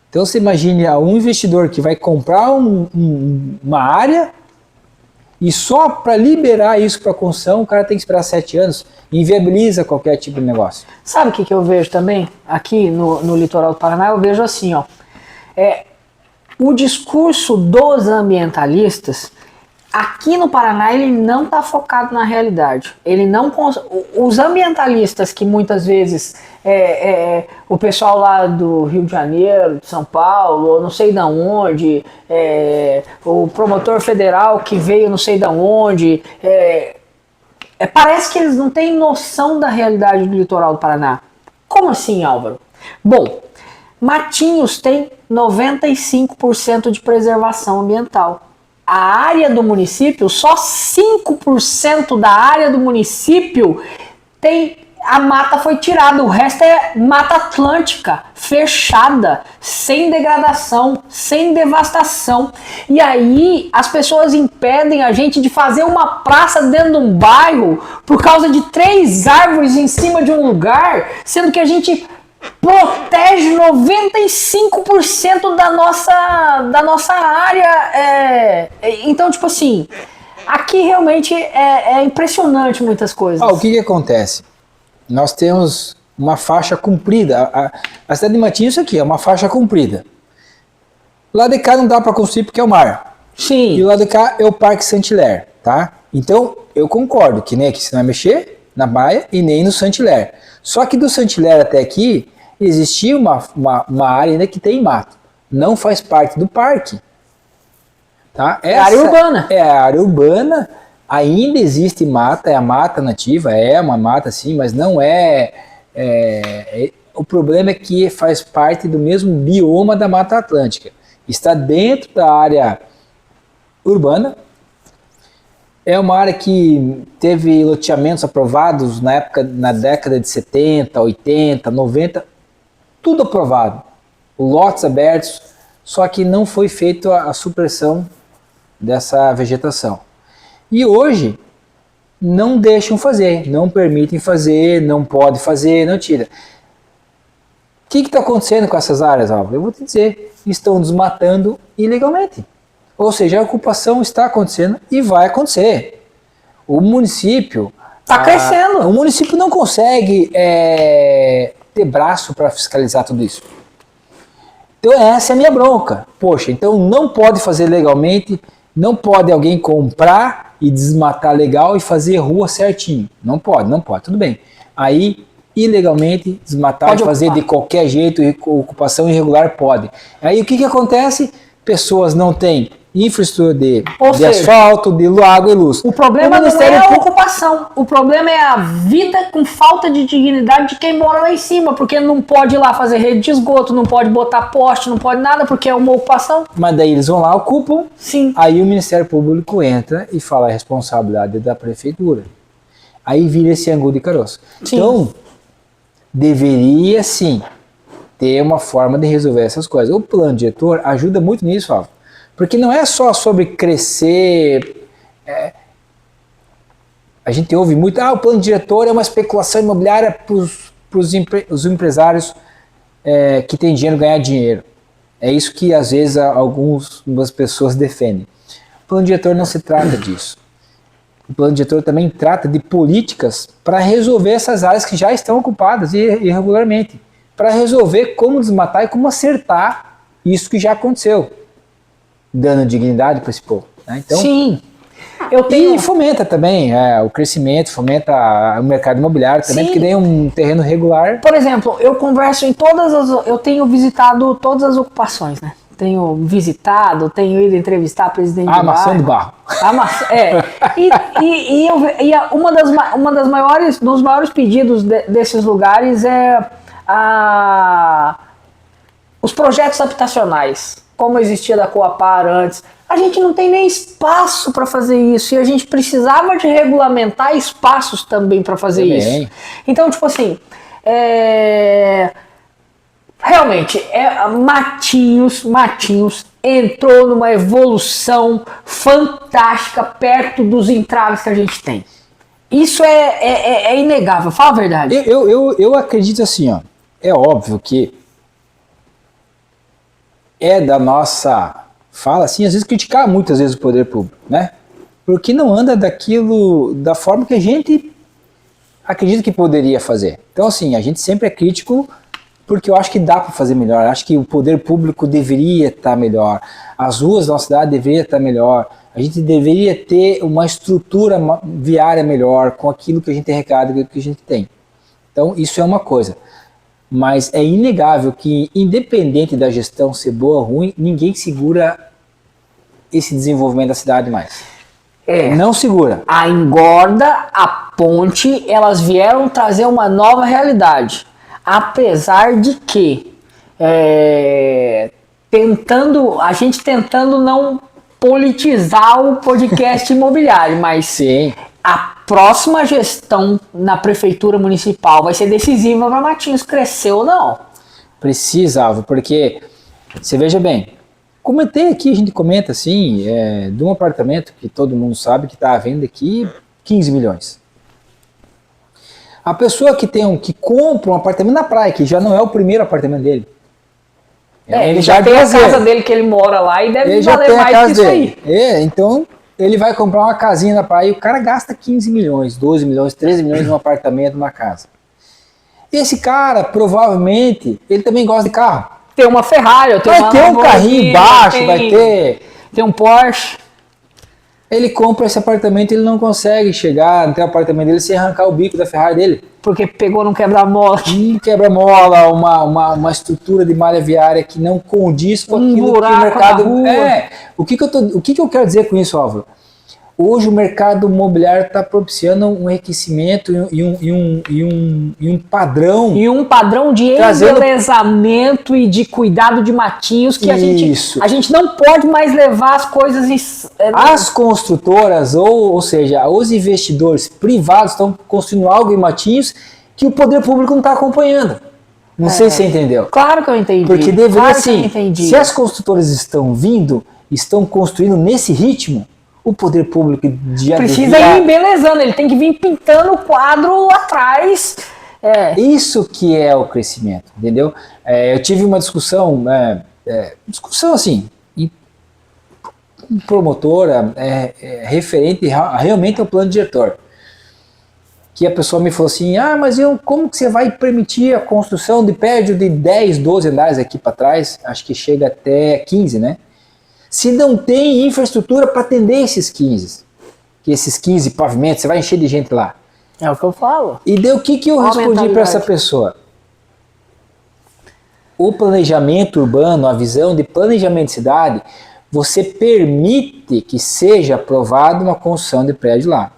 Então você imagine um investidor que vai comprar uma área e só para liberar isso para construção o cara tem que esperar 7 anos e inviabiliza qualquer tipo de negócio. Sabe o que eu vejo também aqui no litoral do Paraná? Eu vejo assim, ó, o discurso dos ambientalistas aqui no Paraná ele não está focado na realidade. Ele não os ambientalistas que muitas vezes o pessoal lá do Rio de Janeiro, de São Paulo, ou não sei de onde, o promotor federal que veio não sei de onde, parece que eles não têm noção da realidade do litoral do Paraná. Como assim, Álvaro? Bom, Matinhos tem 95% de preservação ambiental. A área do município, só 5% da área do município a mata foi tirada, o resto é mata atlântica, fechada, sem degradação, sem devastação. E aí as pessoas impedem a gente de fazer uma praça dentro de um bairro por causa de 3 árvores em cima de um lugar, sendo que a gente protege 95% da nossa área. Então, tipo assim, aqui realmente é impressionante muitas coisas. O que acontece? Nós temos uma faixa comprida. A cidade de Matinhos, isso aqui é uma faixa comprida. Lá de cá não dá para construir porque é o mar. Sim. E lá de cá é o Parque Saint-Hilaire, tá? Então, eu concordo que nem aqui você não vai mexer na baia e nem no Saint-Hilaire. Só que do Saint-Hilaire até aqui, existia uma área ainda que tem mato. não faz parte do parque. Tá? É área urbana. É a área urbana, ainda existe mata, é a mata nativa, é uma mata sim, mas não o problema é que faz parte do mesmo bioma da Mata Atlântica. Está dentro da área urbana. É uma área que teve loteamentos aprovados na década de 70, 80, 90, tudo aprovado. Lotes abertos, só que não foi feita a supressão dessa vegetação. E hoje não deixam fazer, não permitem fazer, não pode fazer, não tira. O que está acontecendo com essas áreas, Álvaro? Eu vou te dizer, estão desmatando ilegalmente. Ou seja, a ocupação está acontecendo e vai acontecer. O município... Está crescendo. O município não consegue ter braço para fiscalizar tudo isso. Então essa é a minha bronca. Poxa, então não pode fazer legalmente, não pode alguém comprar e desmatar legal e fazer rua certinho. Não pode, tudo bem. Aí, ilegalmente, desmatar e fazer de qualquer jeito, ocupação irregular pode. Aí o que acontece? Pessoas não têm infraestrutura de asfalto, de água e luz. O problema não é a ocupação, o problema é a vida com falta de dignidade de quem mora lá em cima, porque não pode ir lá fazer rede de esgoto, não pode botar poste, não pode nada, porque é uma ocupação. Mas daí eles vão lá, ocupam, sim. Aí o Ministério Público entra e fala a responsabilidade da prefeitura. Aí vira esse angu de caroço. Sim. Então, deveria sim ter uma forma de resolver essas coisas. O plano diretor ajuda muito nisso, Álvaro. Porque não é só sobre crescer. A gente ouve muito, o plano diretor é uma especulação imobiliária para os empresários que têm dinheiro ganhar dinheiro. É isso que às vezes algumas pessoas defendem. O plano diretor não se trata disso. O plano diretor também trata de políticas para resolver essas áreas que já estão ocupadas irregularmente. Para resolver como desmatar e como acertar isso que já aconteceu. Dando dignidade para esse povo. Né? Então, sim. E fomenta também o crescimento, fomenta o mercado imobiliário também, porque daí um terreno regular. Por exemplo, eu converso eu tenho visitado todas as ocupações, né? Tenho visitado, tenho ido entrevistar presidente de maçã do barro. Dos maiores pedidos desses lugares é os projetos habitacionais, como existia da Coapar antes. A gente não tem nem espaço para fazer isso, e a gente precisava de regulamentar espaços também para fazer isso. Então, tipo assim, realmente, Matinhos entrou numa evolução fantástica perto dos entraves que a gente tem. Isso é inegável, fala a verdade. Eu acredito assim, ó, é óbvio que é da nossa fala, assim, às vezes criticar muitas vezes o poder público, né? Porque não anda da forma que a gente acredita que poderia fazer. Então, assim, a gente sempre é crítico porque eu acho que dá para fazer melhor, eu acho que o poder público deveria estar melhor, as ruas da nossa cidade deveriam estar melhor, a gente deveria ter uma estrutura viária melhor com aquilo que a gente arrecada e que a gente tem. Então, isso é uma coisa. Mas é inegável que, independente da gestão ser boa ou ruim, ninguém segura esse desenvolvimento da cidade mais. Não segura. A engorda, a ponte, elas vieram trazer uma nova realidade. Apesar de que, a gente tentando não politizar o podcast imobiliário, mas sim, a próxima gestão na prefeitura municipal vai ser decisiva para Matinhos crescer ou não. Precisa, Álvaro, porque você veja bem, comentei aqui, a gente comenta assim, de um apartamento que todo mundo sabe que está à venda aqui 15 milhões. A pessoa que compra um apartamento na praia, que já não é o primeiro apartamento dele. Ele já tem a casa dele que ele mora lá e deve valer mais que isso aí. Então ele vai comprar uma casinha na praia e o cara gasta 15 milhões, 12 milhões, 13 milhões num apartamento, numa casa. Esse cara, provavelmente, ele também gosta de carro. Tem uma Ferrari, vai ter um carrinho baixo, vai ter um Porsche. Ele compra esse apartamento e ele não consegue chegar até o apartamento dele sem arrancar o bico da Ferrari dele. Porque pegou no quebra-mola. Quebra-mola, uma estrutura de malha viária que não condiz com aquilo que o buraco mercado... na rua. O que eu quero dizer com isso, Álvaro? Hoje o mercado imobiliário está propiciando um enriquecimento e um padrão. E um padrão de embelezamento e de cuidado de matinhos que a gente não pode mais levar as coisas... As construtoras, ou seja, os investidores privados estão construindo algo em matinhos que o poder público não está acompanhando. Não sei se você entendeu. Claro que eu entendi. Porque deveria se as construtoras estão construindo nesse ritmo, o poder público já precisa ir embelezando, ele tem que vir pintando o quadro atrás. Isso que é o crescimento, entendeu? Eu tive uma discussão assim, promotora, referente realmente ao plano diretor. Que a pessoa me falou assim, mas como que você vai permitir a construção de prédio de 10, 12 andares aqui para trás, acho que chega até 15, né? Se não tem infraestrutura para atender esses 15. Que esses 15 pavimentos, você vai encher de gente lá. É o que eu falo. E daí o que eu respondi para essa pessoa? O planejamento urbano, a visão de planejamento de cidade, você permite que seja aprovada uma construção de prédio lá.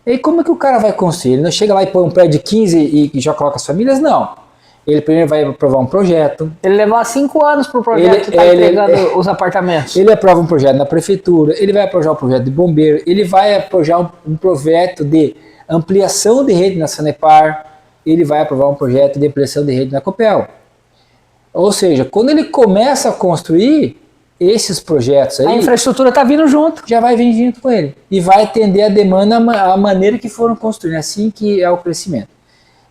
E aí como é que o cara vai construir? Ele não chega lá e põe um prédio de 15 e já coloca as famílias? Não. Ele primeiro vai aprovar um projeto. Ele levou 5 anos para o projeto estar entregando os apartamentos. Ele aprova um projeto na prefeitura, ele vai aprovar um projeto de bombeiro, ele vai aprovar um projeto de ampliação de rede na Sanepar, ele vai aprovar um projeto de ampliação de rede na Copel. Ou seja, quando ele começa a construir esses projetos aí... A infraestrutura está vindo junto. Já vai vir junto com ele. E vai atender a demanda a maneira que foram construindo. Assim que é o crescimento.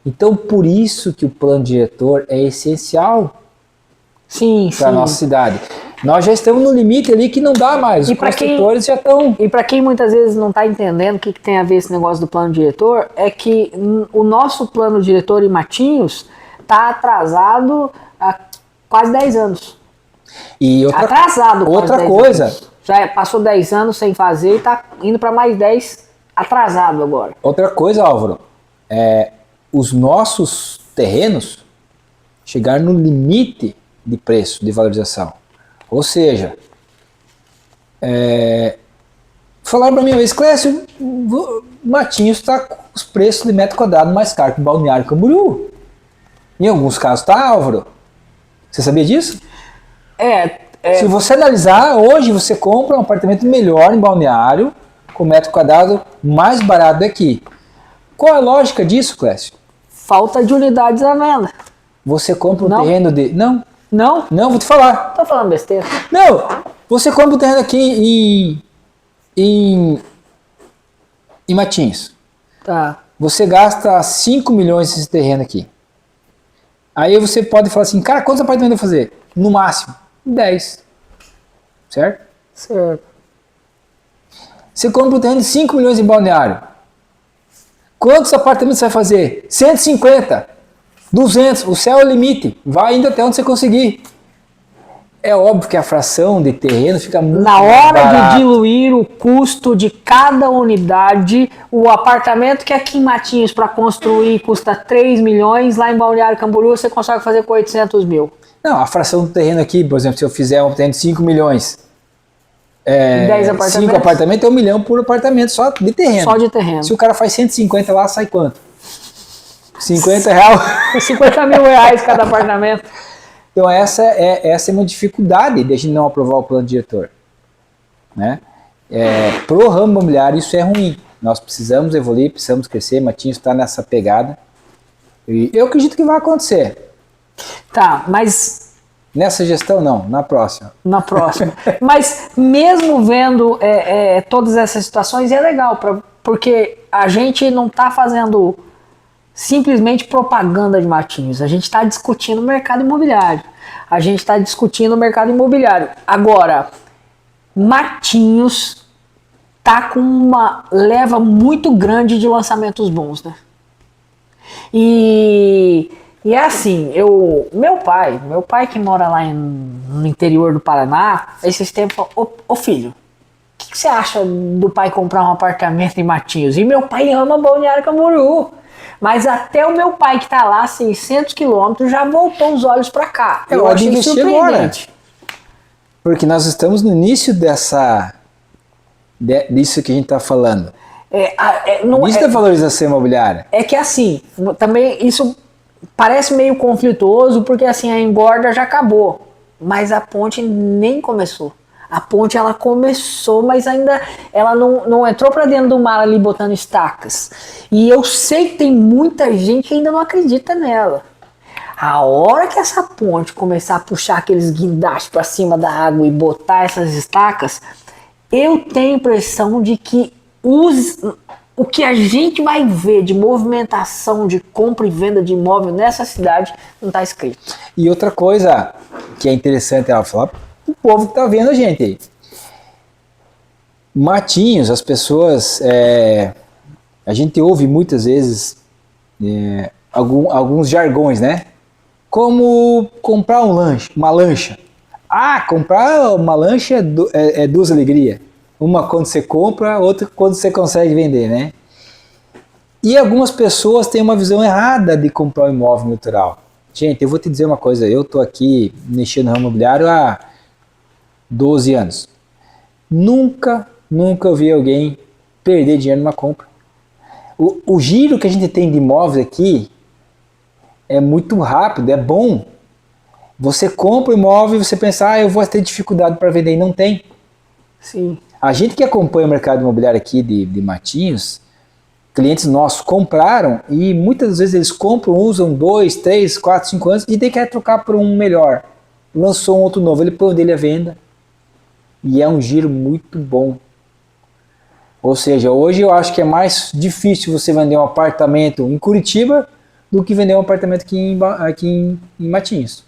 Então, por isso que o plano diretor é essencial para a nossa cidade. Nós já estamos no limite ali que não dá mais. Os construtores já estão... E para quem muitas vezes não está entendendo o que tem a ver esse negócio do plano diretor, é que o nosso plano diretor em Matinhos está atrasado há quase 10 anos. E outra coisa... Já passou 10 anos sem fazer e está indo para mais 10 atrasado agora. Outra coisa, Álvaro, os nossos terrenos chegaram no limite de preço, de valorização. Ou seja, falaram para mim uma vez, Clécio, Matinhos está com os preços de metro quadrado mais caro que o Balneário Camboriú. Em alguns casos está, Álvaro. Você sabia disso? Se você analisar, hoje você compra um apartamento melhor em Balneário, com metro quadrado mais barato daqui. Qual é a lógica disso, Clécio? Falta de unidades à venda. Você compra um terreno de... Não, vou te falar. Tô falando besteira. Não, você compra um terreno aqui em Matinhos. Tá. Você gasta 5 milhões nesse terreno aqui. Aí você pode falar assim, cara, quantos apartamentos eu vou fazer? No máximo, 10. Certo? Certo. Você compra um terreno de 5 milhões em Balneário. Quantos apartamentos você vai fazer? 150, 200, o céu é o limite. Vai indo até onde você conseguir. É óbvio que a fração de terreno fica muito na hora barato. De diluir o custo de cada unidade, o apartamento que aqui em Matinhos para construir custa 3 milhões, lá em Balneário Camboriú você consegue fazer com 800 mil. Não, a fração do terreno aqui, por exemplo, se eu fizer um terreno de 5 milhões, 10 apartamentos? 5 apartamentos é 1 milhão por apartamento, só de terreno. Só de terreno. Se o cara faz 150 lá, sai quanto? 50 reais? 50 mil reais cada apartamento. Então essa é uma dificuldade de a gente não aprovar o plano diretor. Né? Pro ramo imobiliário isso é ruim. Nós precisamos evoluir, precisamos crescer, Matinhos está nessa pegada. E eu acredito que vai acontecer. Tá, mas... Nessa gestão não, na próxima. Na próxima. Mas mesmo vendo todas essas situações, é legal, porque a gente não está fazendo simplesmente propaganda de Matinhos. A gente está discutindo o mercado imobiliário. Agora, Matinhos tá com uma leva muito grande de lançamentos bons, né? E é assim, meu pai que mora lá no interior do Paraná, esses tempos falou, ô filho, que você acha do pai comprar um apartamento em Matinhos? E meu pai ama Balneário Camboriú. Mas até o meu pai, que tá lá 600 quilômetros, já voltou os olhos para cá. Eu achei surpreendente. Porque nós estamos no início disso que a gente está falando. Início da valorização imobiliária. É que assim, também isso parece meio conflituoso, porque assim, a engorda já acabou. Mas a ponte nem começou. A ponte ela começou, mas ainda ela não entrou para dentro do mar ali botando estacas. E eu sei que tem muita gente que ainda não acredita nela. A hora que essa ponte começar a puxar aqueles guindastes para cima da água e botar essas estacas, eu tenho a impressão de que o que a gente vai ver de movimentação de compra e venda de imóvel nessa cidade não está escrito. E outra coisa que é interessante ela falar, o povo que está vendo a gente aí. Matinhos, as pessoas, a gente ouve muitas vezes alguns jargões, né? Como comprar uma lancha. Ah, comprar uma lancha é duas alegrias. Uma quando você compra, outra quando você consegue vender, né? E algumas pessoas têm uma visão errada de comprar um imóvel natural. Gente, eu vou te dizer uma coisa, eu tô aqui mexendo no ramo imobiliário há 12 anos. Nunca vi alguém perder dinheiro numa compra. O giro que a gente tem de imóveis aqui é muito rápido, é bom. Você compra o imóvel e você pensa, eu vou ter dificuldade para vender, e não tem. Sim. A gente que acompanha o mercado imobiliário aqui de Matinhos, clientes nossos compraram e muitas vezes eles compram, usam 2, 3, 4, 5 anos e daí quer trocar por um melhor. Lançou um outro novo, ele põe o dele à venda. E é um giro muito bom. Ou seja, hoje eu acho que é mais difícil você vender um apartamento em Curitiba do que vender um apartamento aqui em Matinhos.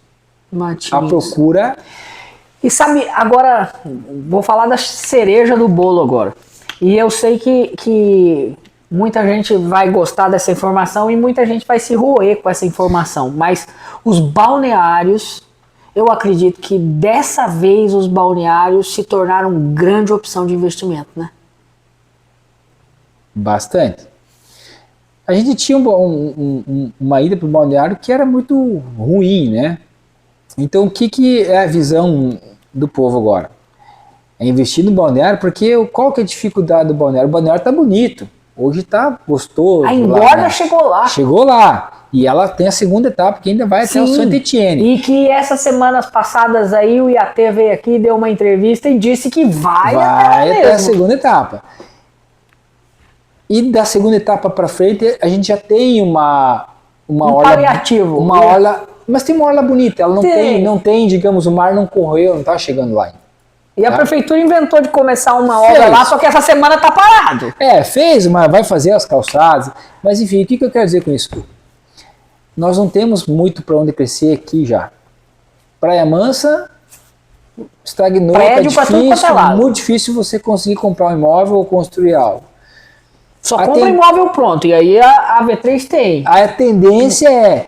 A procura... E sabe, agora, vou falar da cereja do bolo agora. E eu sei que muita gente vai gostar dessa informação e muita gente vai se roer com essa informação. Mas os balneários, eu acredito que dessa vez os balneários se tornaram grande opção de investimento, né? Bastante. A gente tinha uma ida para o balneário que era muito ruim, né? Então o que é a visão do povo agora? É investir no balneário, porque qual que é a dificuldade do balneário? O balneário está bonito, hoje está gostoso. A engorda lá, né? Chegou lá. Chegou lá. E ela tem a segunda etapa, que ainda vai até o Saint-Étienne. E que essas semanas passadas aí o IAT veio aqui, deu uma entrevista e disse que vai até a segunda etapa. E da segunda etapa para frente, a gente já tem uma orla... paliativo. Uma orla... Mas tem uma orla bonita, ela não tem, digamos, o mar não correu, não está chegando lá ainda. E a prefeitura inventou de começar uma obra lá, só que essa semana tá parado. Fez, mas vai fazer as calçadas. Mas enfim, o que eu quero dizer com isso? Nós não temos muito para onde crescer aqui já. Praia Mansa estagnou, prédio para tudo quanto é lado. Muito difícil você conseguir comprar um imóvel ou construir algo. Só compra imóvel pronto, e aí a V3 tem. A tendência é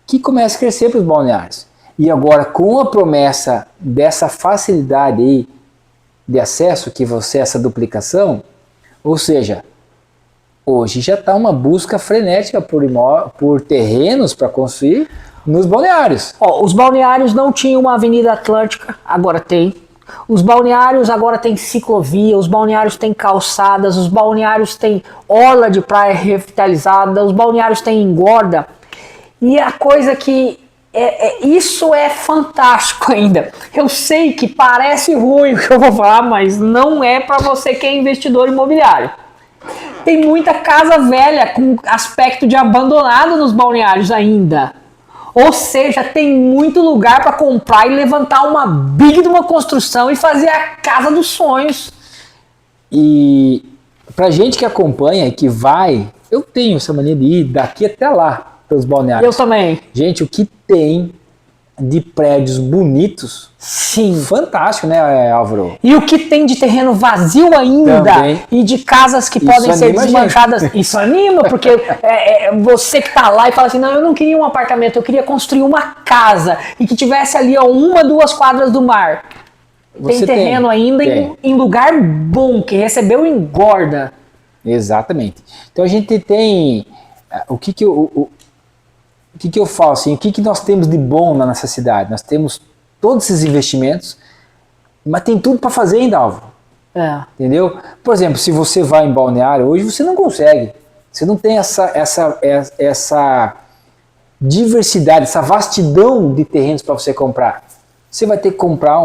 que comece a crescer para os balneários. E agora, com a promessa dessa facilidade aí de acesso, essa duplicação, ou seja, hoje já está uma busca frenética por terrenos para construir nos balneários. Os balneários não tinham uma avenida atlântica, agora tem. Os balneários agora têm ciclovia, os balneários têm calçadas, os balneários têm orla de praia revitalizada, os balneários têm engorda. E a coisa que... isso é fantástico ainda. Eu sei que parece ruim o que eu vou falar, mas não é para você que é investidor imobiliário. Tem muita casa velha com aspecto de abandonado nos balneários ainda. Ou seja, tem muito lugar para comprar e levantar uma big de uma construção e fazer a casa dos sonhos. E pra gente que acompanha e que vai, eu tenho essa mania de ir daqui até lá, pelos balneários. Eu também. Gente, o que tem de prédios bonitos. Sim. Fantástico, né, Álvaro? E o que tem de terreno vazio ainda. Também. E de casas que podem ser desmanchadas. Isso anima, porque você que tá lá e fala assim, não, eu não queria um apartamento, eu queria construir uma casa e que tivesse ali 1, 2 quadras do mar. Tem terreno ainda em lugar bom, que recebeu engorda. Exatamente. Então a gente tem... O que eu falo assim? O que nós temos de bom na nossa cidade? Nós temos todos esses investimentos, mas tem tudo para fazer ainda, Álvaro. Entendeu? Por exemplo, se você vai em Balneário hoje, você não consegue. Você não tem essa diversidade, essa vastidão de terrenos para você comprar. Você vai ter que comprar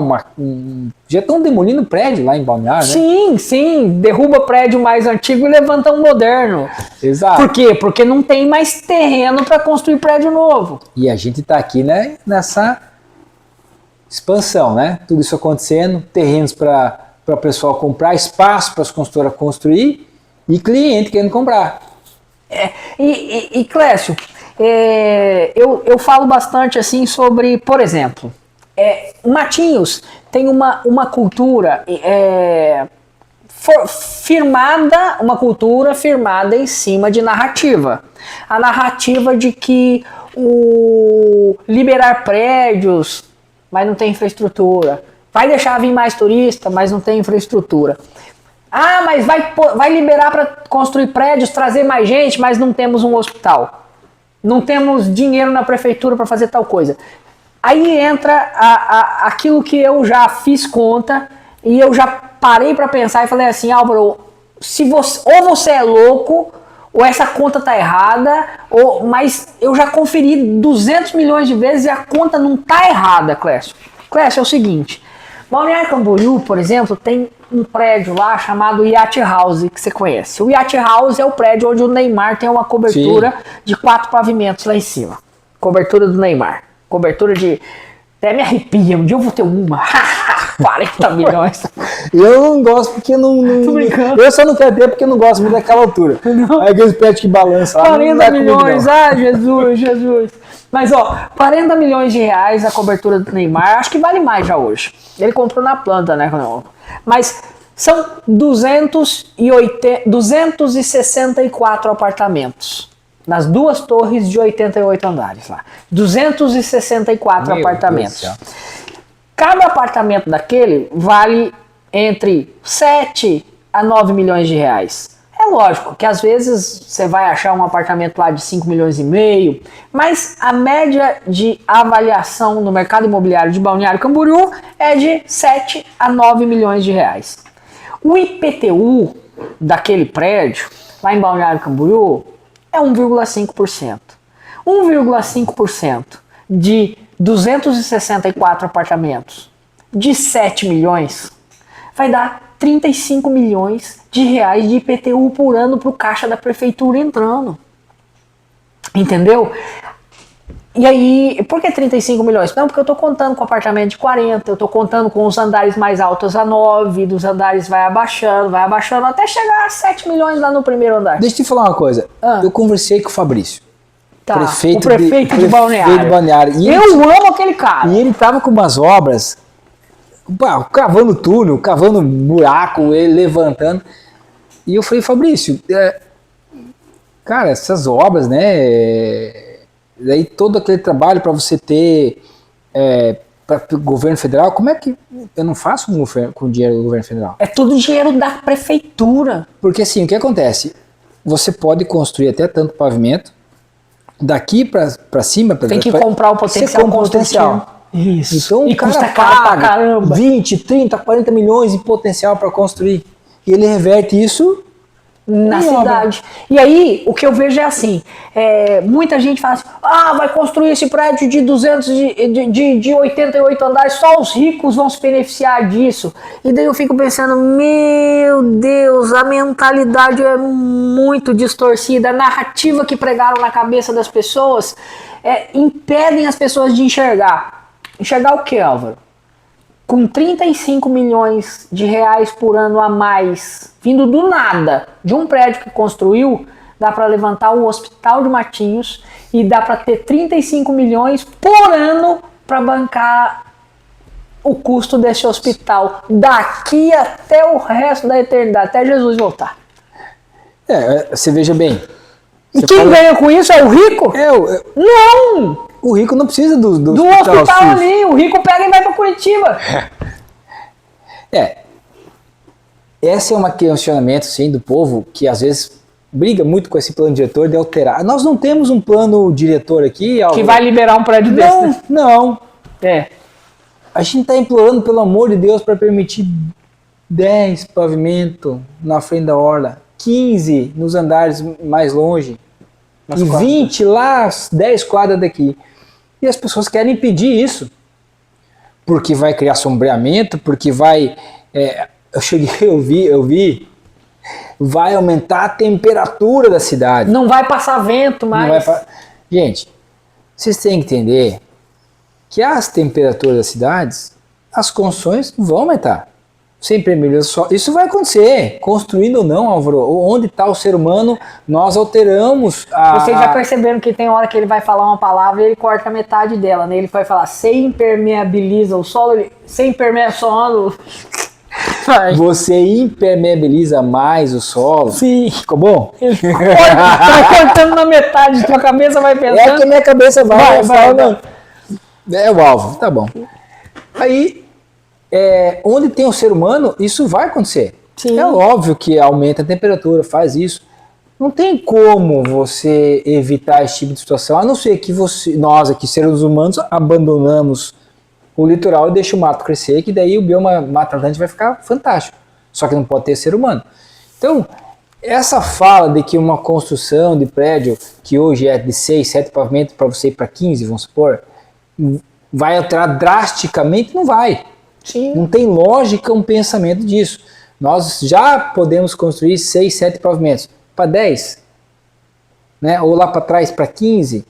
já estão demolindo prédio lá em Balneário, né? Sim, sim. Derruba prédio mais antigo e levanta um moderno. Exato. Por quê? Porque não tem mais terreno para construir prédio novo. E a gente está aqui, né, nessa expansão, né? Tudo isso acontecendo, terrenos para o pessoal comprar, espaço para as construtoras construir e cliente querendo comprar. E Clécio, eu falo bastante assim sobre, por exemplo, Matinhos tem uma cultura uma cultura firmada em cima de narrativa. A narrativa de que liberar prédios, mas não tem infraestrutura. Vai deixar vir mais turista, mas não tem infraestrutura. Ah, mas vai liberar para construir prédios, trazer mais gente, mas não temos um hospital. Não temos dinheiro na prefeitura para fazer tal coisa. Aí entra aquilo que eu já fiz conta e eu já parei para pensar e falei assim, Álvaro, ou você é louco, ou essa conta tá errada, mas eu já conferi 200 milhões de vezes e a conta não tá errada, Clécio. Clécio, é o seguinte, Balneário Camboriú, por exemplo, tem um prédio lá chamado Yacht House, que você conhece. O Yacht House é o prédio onde o Neymar tem uma cobertura de 4 pavimentos lá em cima. Cobertura do Neymar. Cobertura de... Até me arrepia, um dia eu vou ter uma. 40 milhões. Eu não gosto porque não... Tô brincando. Eu só não quero ter porque eu não gosto muito daquela altura. Aí aqueles prédios que balançam lá. 40 milhões, Jesus. Mas ó, 40 milhões de reais a cobertura do Neymar, acho que vale mais já hoje. Ele comprou na planta, né? Mas são 264 apartamentos. Nas 2 torres de 88 andares lá. 264 apartamentos. Cada apartamento daquele vale entre 7 a 9 milhões de reais. É lógico que às vezes você vai achar um apartamento lá de 5 milhões e meio, mas a média de avaliação no mercado imobiliário de Balneário Camboriú é de 7 a 9 milhões de reais. O IPTU daquele prédio, lá em Balneário Camboriú, é 1,5%. 1,5% de 264 apartamentos de 7 milhões vai dar 35 milhões de reais de IPTU por ano para o caixa da prefeitura entrando. Entendeu? E aí, por que 35 milhões? Não, porque eu estou contando com apartamento de 40, eu estou contando com os andares mais altos a 9, dos andares vai abaixando, até chegar a 7 milhões lá no primeiro andar. Deixa eu te falar uma coisa. Eu conversei com o Fabrício. Tá, o prefeito de Balneário. E eu amo aquele cara. E ele tava com umas obras, cavando túnel, cavando buraco, ele levantando. E eu falei, Fabrício, cara, essas obras, né? Daí todo aquele trabalho para você ter para o governo federal, como é que eu não faço com o dinheiro do governo federal? É tudo dinheiro da prefeitura. Porque assim, o que acontece? Você pode construir até tanto pavimento, daqui para cima... Tem que comprar o potencial construtivo. Isso. Então e o cara custa caro pra caramba. 20, 30, 40 milhões de potencial para construir. E ele reverte isso na cidade. E aí, o que eu vejo é assim, muita gente fala assim, vai construir esse prédio de 88 andares, só os ricos vão se beneficiar disso. E daí eu fico pensando, meu Deus, a mentalidade é muito distorcida, a narrativa que pregaram na cabeça das pessoas impedem as pessoas de enxergar. Enxergar o que, Álvaro? Com 35 milhões de reais por ano a mais, vindo do nada, de um prédio que construiu, dá para levantar o Hospital de Matinhos e dá para ter 35 milhões por ano para bancar o custo desse hospital daqui até o resto da eternidade, até Jesus voltar. Você veja bem. E quem ganha com isso é o rico? Não! O rico não precisa do hospital ali, o rico pega e vai para Curitiba. Esse é um questionamento, sim, do povo, que às vezes briga muito com esse plano diretor de alterar. Nós não temos um plano diretor aqui... Que vai liberar um prédio desse, né? Não. É. A gente está implorando, pelo amor de Deus, para permitir 10 pavimentos na frente da orla, 15 nos andares mais longe, e 20 lá, 10 quadras daqui. E as pessoas querem impedir isso, porque vai criar sombreamento, porque vai... eu vi, vai aumentar a temperatura da cidade. Não vai passar vento mais. Gente, vocês têm que entender que as temperaturas das cidades, as construções vão aumentar. Sempre melhor só. Isso vai acontecer, construindo ou não, Álvaro. Onde está o ser humano, nós alteramos Vocês já perceberam que tem hora que ele vai falar uma palavra e ele corta metade dela, né? Ele vai falar, você impermeabiliza o solo, você impermeia o solo. Você impermeabiliza mais o solo. Sim. Ficou bom? Tá cortando na metade, tua cabeça vai pensando. É que a minha cabeça vai. Vai. É o alvo, tá bom. Aí, onde tem o ser humano, isso vai acontecer. Sim. É óbvio que aumenta a temperatura, faz isso. Não tem como você evitar esse tipo de situação, a não ser que nós aqui, seres humanos, abandonamos o litoral e deixa o mato crescer, que daí o bioma Mata Atlântica vai ficar fantástico. Só que não pode ter ser humano. Então, essa fala de que uma construção de prédio, que hoje é de 6, 7 pavimentos para você ir para 15, vamos supor, vai alterar drasticamente? Não vai. Sim. Não tem lógica um pensamento disso. Nós já podemos construir 6, 7 pavimentos para 10, né? Ou lá para trás para 15.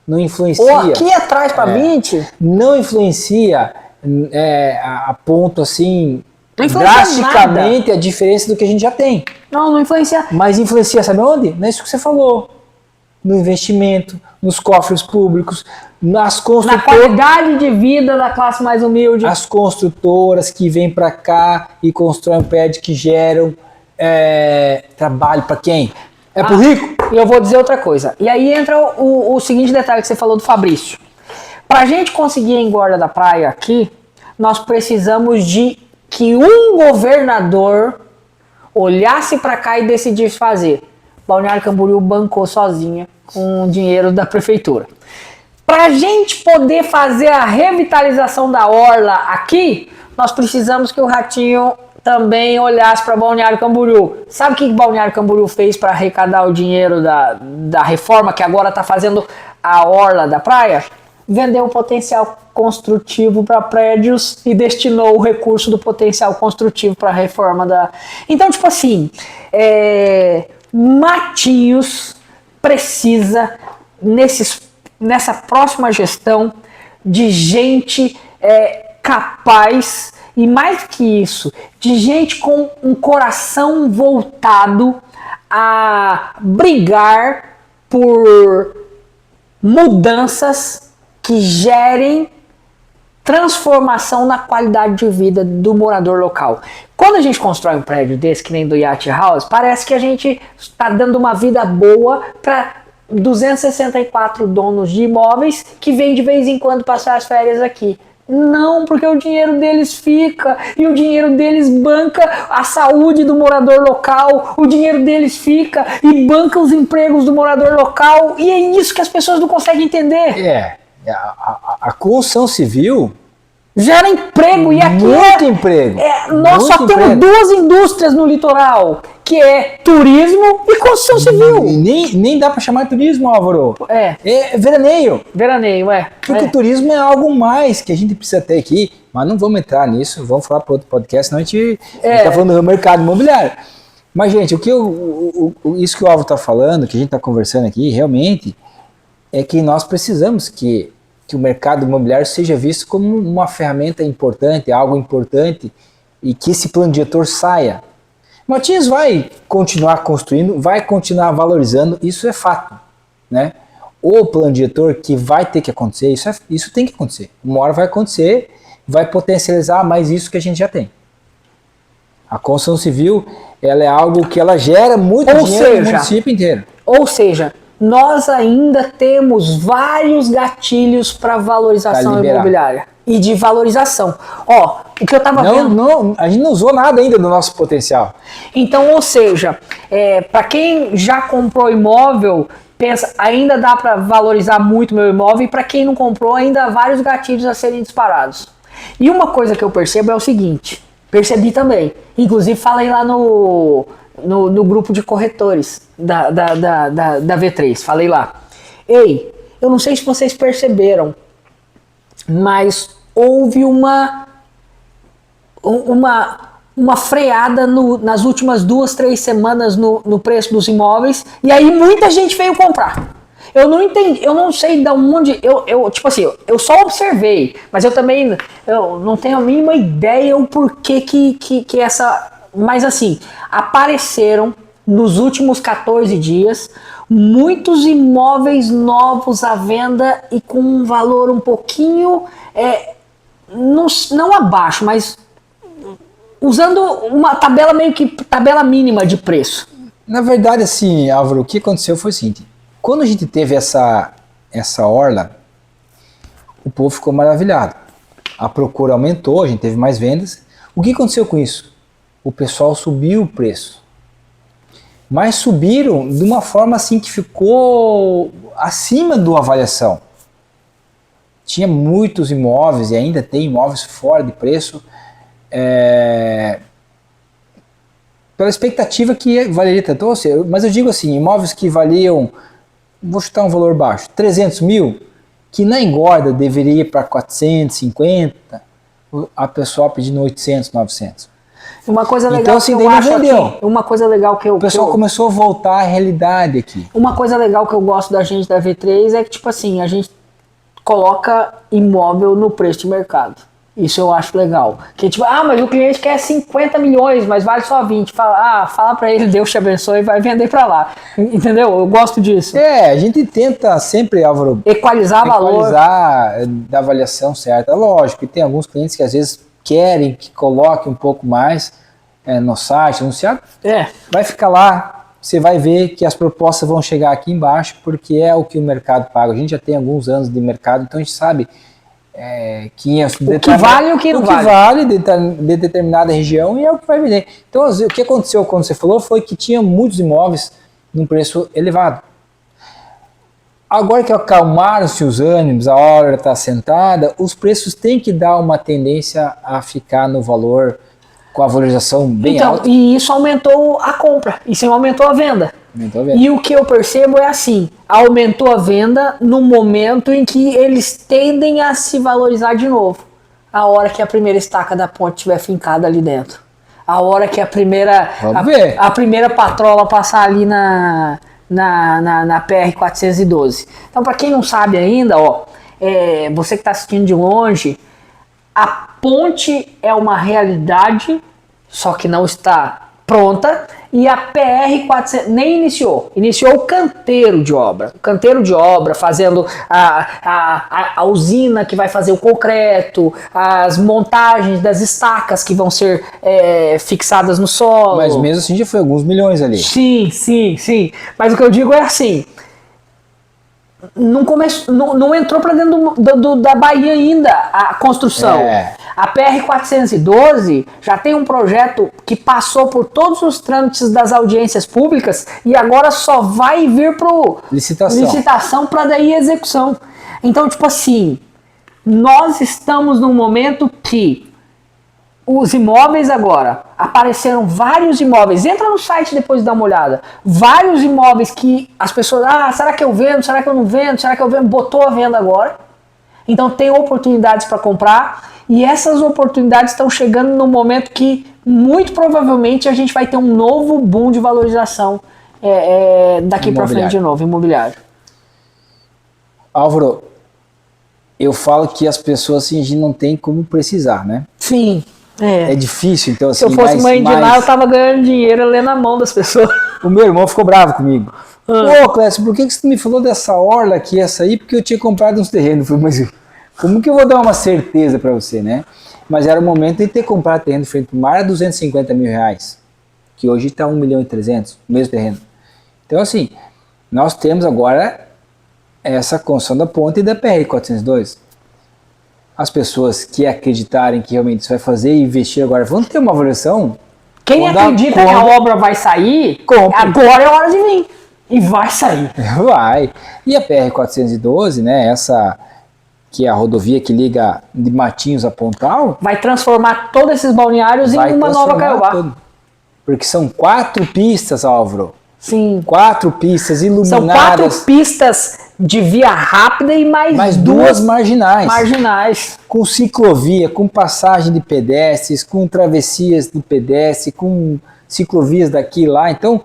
Não influencia. Ou aqui atrás para 20. Não influencia a ponto assim, não influencia drasticamente nada. A diferença do que a gente já tem. Não influencia. Mas influencia, sabe onde? Não é isso que você falou. No investimento, nos cofres públicos, nas construtoras. Na qualidade de vida da classe mais humilde. As construtoras que vêm para cá e constroem um prédio que geram trabalho para quem? É pro rico? E eu vou dizer outra coisa. E aí entra o seguinte detalhe que você falou do Fabrício. Pra gente conseguir a engorda da praia aqui, nós precisamos de que um governador olhasse pra cá e decidisse fazer. Balneário Camboriú bancou sozinha com o dinheiro da prefeitura. Pra gente poder fazer a revitalização da orla aqui, nós precisamos que o Ratinho também olhasse para Balneário Camboriú. Sabe o que Balneário Camboriú fez para arrecadar o dinheiro da reforma que agora está fazendo a orla da praia? Vendeu o potencial construtivo para prédios e destinou o recurso do potencial construtivo para a reforma da... Então, tipo assim, Matinhos precisa, nessa próxima gestão, de gente capaz... E mais que isso, de gente com um coração voltado a brigar por mudanças que gerem transformação na qualidade de vida do morador local. Quando a gente constrói um prédio desse, que nem do Yacht House, parece que a gente está dando uma vida boa para 264 donos de imóveis que vêm de vez em quando passar as férias aqui. Não, porque o dinheiro deles fica e o dinheiro deles banca a saúde do morador local, o dinheiro deles fica e banca os empregos do morador local, e é isso que as pessoas não conseguem entender. A construção civil gera emprego e aqui muito emprego. Nós só temos duas indústrias no litoral, que é turismo e construção civil. Nem dá para chamar de turismo, Álvaro. É veraneio. Veraneio, Porque o turismo é algo mais que a gente precisa ter aqui, mas não vamos entrar nisso, vamos falar para outro podcast, senão a gente está falando do mercado imobiliário. Mas, gente, isso que o Álvaro está falando, que a gente está conversando aqui, realmente, é que nós precisamos que o mercado imobiliário seja visto como uma ferramenta importante, algo importante, e que esse plano diretor saia. Matinhos vai continuar construindo, vai continuar valorizando, isso é fato, né? O plano diretor que vai ter que acontecer, isso tem que acontecer. Uma hora vai acontecer, vai potencializar mais isso que a gente já tem. A construção civil, ela é algo que ela gera muito dinheiro no município inteiro. Ou seja, nós ainda temos vários gatilhos para valorização imobiliária. e de valorização. Ó, o que eu tava vendo... Não, a gente não usou nada ainda do nosso potencial. Então, ou seja, para quem já comprou imóvel, pensa, ainda dá para valorizar muito meu imóvel, e para quem não comprou, ainda há vários gatilhos a serem disparados. E uma coisa que eu percebo é o seguinte, percebi também, inclusive falei lá no grupo de corretores da V3, falei lá. Ei, eu não sei se vocês perceberam, mas houve uma freada nas últimas 2-3 semanas no preço dos imóveis, e aí muita gente veio comprar. Eu não entendi, eu não sei de onde, tipo assim, eu só observei, mas eu não tenho a mínima ideia o porquê que essa, mas assim, apareceram nos últimos 14 dias muitos imóveis novos à venda e com um valor um pouquinho, não abaixo, mas usando uma tabela meio que tabela mínima de preço. Na verdade, assim, Álvaro, o que aconteceu foi o seguinte, quando a gente teve essa orla, o povo ficou maravilhado. A procura aumentou, a gente teve mais vendas. O que aconteceu com isso? O pessoal subiu o preço. Mas subiram de uma forma assim que ficou acima da avaliação. Tinha muitos imóveis e ainda tem imóveis fora de preço, pela expectativa que valeria tanto. Mas eu digo assim, imóveis que valiam, vou chutar um valor baixo, 300 mil, que na engorda deveria ir para 450, a pessoa pedindo 800, 900. Uma coisa legal então, assim, que eu acho vendeu. aqui, uma coisa legal que o pessoal começou a voltar à realidade aqui. Uma coisa legal que eu gosto da gente da V3 é que, tipo assim, a gente coloca imóvel no preço de mercado. Isso eu acho legal. Que tipo, mas o cliente quer 50 milhões, mas vale só 20. Fala pra ele, Deus te abençoe e vai vender pra lá. Entendeu? Eu gosto disso. A gente tenta sempre, Álvaro, equalizar valor. Equalizar da avaliação certa. Lógico, e tem alguns clientes que às vezes querem que coloque um pouco mais no site, anunciado. Vai ficar lá, você vai ver que as propostas vão chegar aqui embaixo, porque é o que o mercado paga. A gente já tem alguns anos de mercado, então a gente sabe o que vale e o que não vale. O que vale de determinada região e é o que vai vender. Então, o que aconteceu quando você falou foi que tinha muitos imóveis num preço elevado. Agora que acalmaram-se os ânimos, a hora está sentada, os preços têm que dar uma tendência a ficar no valor com a valorização bem alta. E isso aumentou a compra, isso aumentou a venda. E o que eu percebo é assim, aumentou a venda no momento em que eles tendem a se valorizar de novo. A hora que a primeira estaca da ponte estiver fincada ali dentro. A hora que a primeira patrola passar ali na PR-412. Então, para quem não sabe ainda, você que está assistindo de longe, a ponte é uma realidade, só que não está pronta, e a PR-412 nem iniciou o canteiro de obra. O canteiro de obra fazendo a usina que vai fazer o concreto, as montagens das estacas que vão ser fixadas no solo. Mas mesmo assim já foi alguns milhões ali. Sim. Mas o que eu digo é assim, não entrou para dentro da Bahia ainda a construção. A PR-412 já tem um projeto que passou por todos os trâmites das audiências públicas e agora só vai vir para licitação para daí execução. Então, tipo assim, nós estamos num momento que os imóveis agora, apareceram vários imóveis, entra no site depois e dá uma olhada, vários imóveis que as pessoas, será que eu vendo, será que eu não vendo, será que eu vendo, botou a venda agora, então tem oportunidades para comprar, e essas oportunidades estão chegando no momento que muito provavelmente a gente vai ter um novo boom de valorização daqui para frente de novo, imobiliário. Álvaro, eu falo que as pessoas assim, a gente não tem como precisar, né? Sim. É difícil, então assim. Se eu fosse mãe de Ná, eu tava ganhando dinheiro lendo na mão das pessoas. O meu irmão ficou bravo comigo. Pô, Clécio, por que você me falou dessa orla aqui, essa aí? Porque eu tinha comprado uns terrenos. Eu falei, mas como que eu vou dar uma certeza para você, né? Mas era o momento de ter comprado terreno frente ao mar a 250 mil reais, que hoje está 1 milhão e 300, o mesmo terreno. Então assim, nós temos agora essa construção da ponte e da PR-402. as pessoas que acreditarem que realmente isso vai fazer e investir agora vão ter uma avaliação. Quem acredita que a obra vai sair, agora é hora de vir. E vai sair. Vai. E a PR-412, né, essa que é a rodovia que liga de Matinhos a Pontal, vai transformar todos esses balneários em uma nova Caiobá. Porque são 4 pistas, Álvaro. Sim. 4 pistas iluminadas. São 4 pistas de via rápida e mais 2 marginais. Com ciclovia, com passagem de pedestres, com travessias de pedestre, com ciclovias daqui e lá. Então,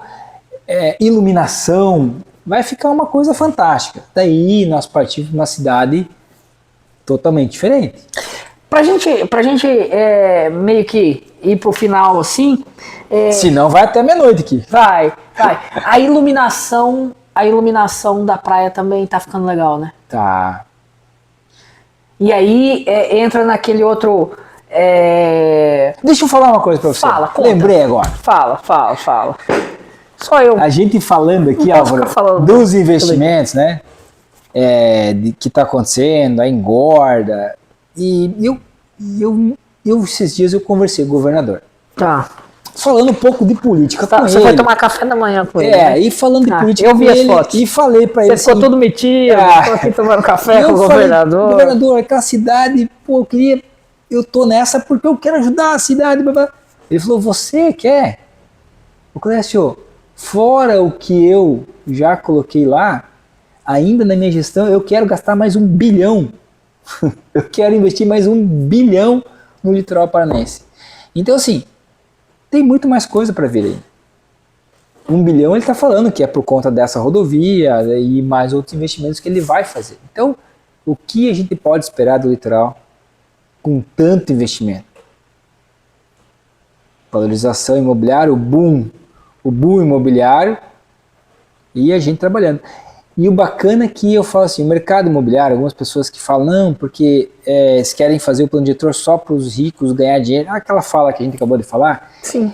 iluminação, vai ficar uma coisa fantástica. Daí nós partimos para uma cidade totalmente diferente. Pra gente meio que ir pro final assim... Senão vai até meia-noite aqui. Vai. A iluminação da praia também tá ficando legal, né? Tá. E aí entra naquele outro... Deixa eu falar uma coisa pra você. Fala, conta. Lembrei agora. Fala. Só eu. A gente falando aqui, Álvaro, dos investimentos, né? Que tá acontecendo, a engorda. E eu esses dias eu conversei com o governador. Tá. Falando um pouco de política com Você ele. foi tomar café da manhã com ele. Né? E falando de política eu vi com as ele. fotos. E falei pra ele. Você ficou todo metido, tô aqui tomando café com o governador. Governador, aquela cidade, pô, eu tô nessa porque eu quero ajudar a cidade. Ele falou, você quer? O Clécio, fora o que eu já coloquei lá, ainda na minha gestão, eu quero gastar mais 1 bilhão. Eu quero investir mais 1 bilhão no litoral paranaense. Então, assim, tem muito mais coisa para vir aí. 1 bilhão ele está falando que é por conta dessa rodovia e mais outros investimentos que ele vai fazer. Então, o que a gente pode esperar do litoral com tanto investimento? Valorização imobiliária, o boom imobiliário e a gente trabalhando. E o bacana é que eu falo assim, o mercado imobiliário, algumas pessoas que falam, não, porque eles querem fazer o plano diretor só para os ricos ganhar dinheiro, aquela fala que a gente acabou de falar. Sim.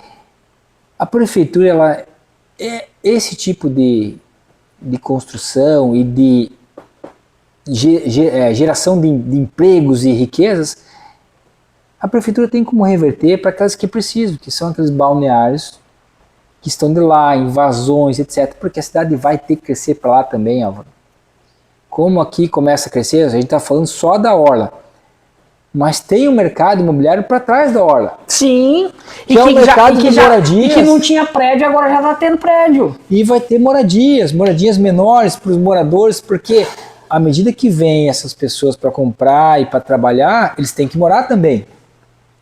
A prefeitura, ela é esse tipo de construção e de geração de empregos e riquezas, a prefeitura tem como reverter para aquelas que precisam, que são aqueles balneários que estão de lá, invasões, etc. Porque a cidade vai ter que crescer para lá também, Álvaro. Como aqui começa a crescer, a gente está falando só da orla. Mas tem um mercado imobiliário para trás da orla. Sim. Que é um mercado de moradias. E que não tinha prédio, agora já está tendo prédio. E vai ter moradias menores para os moradores, porque à medida que vem essas pessoas para comprar e para trabalhar, eles têm que morar também.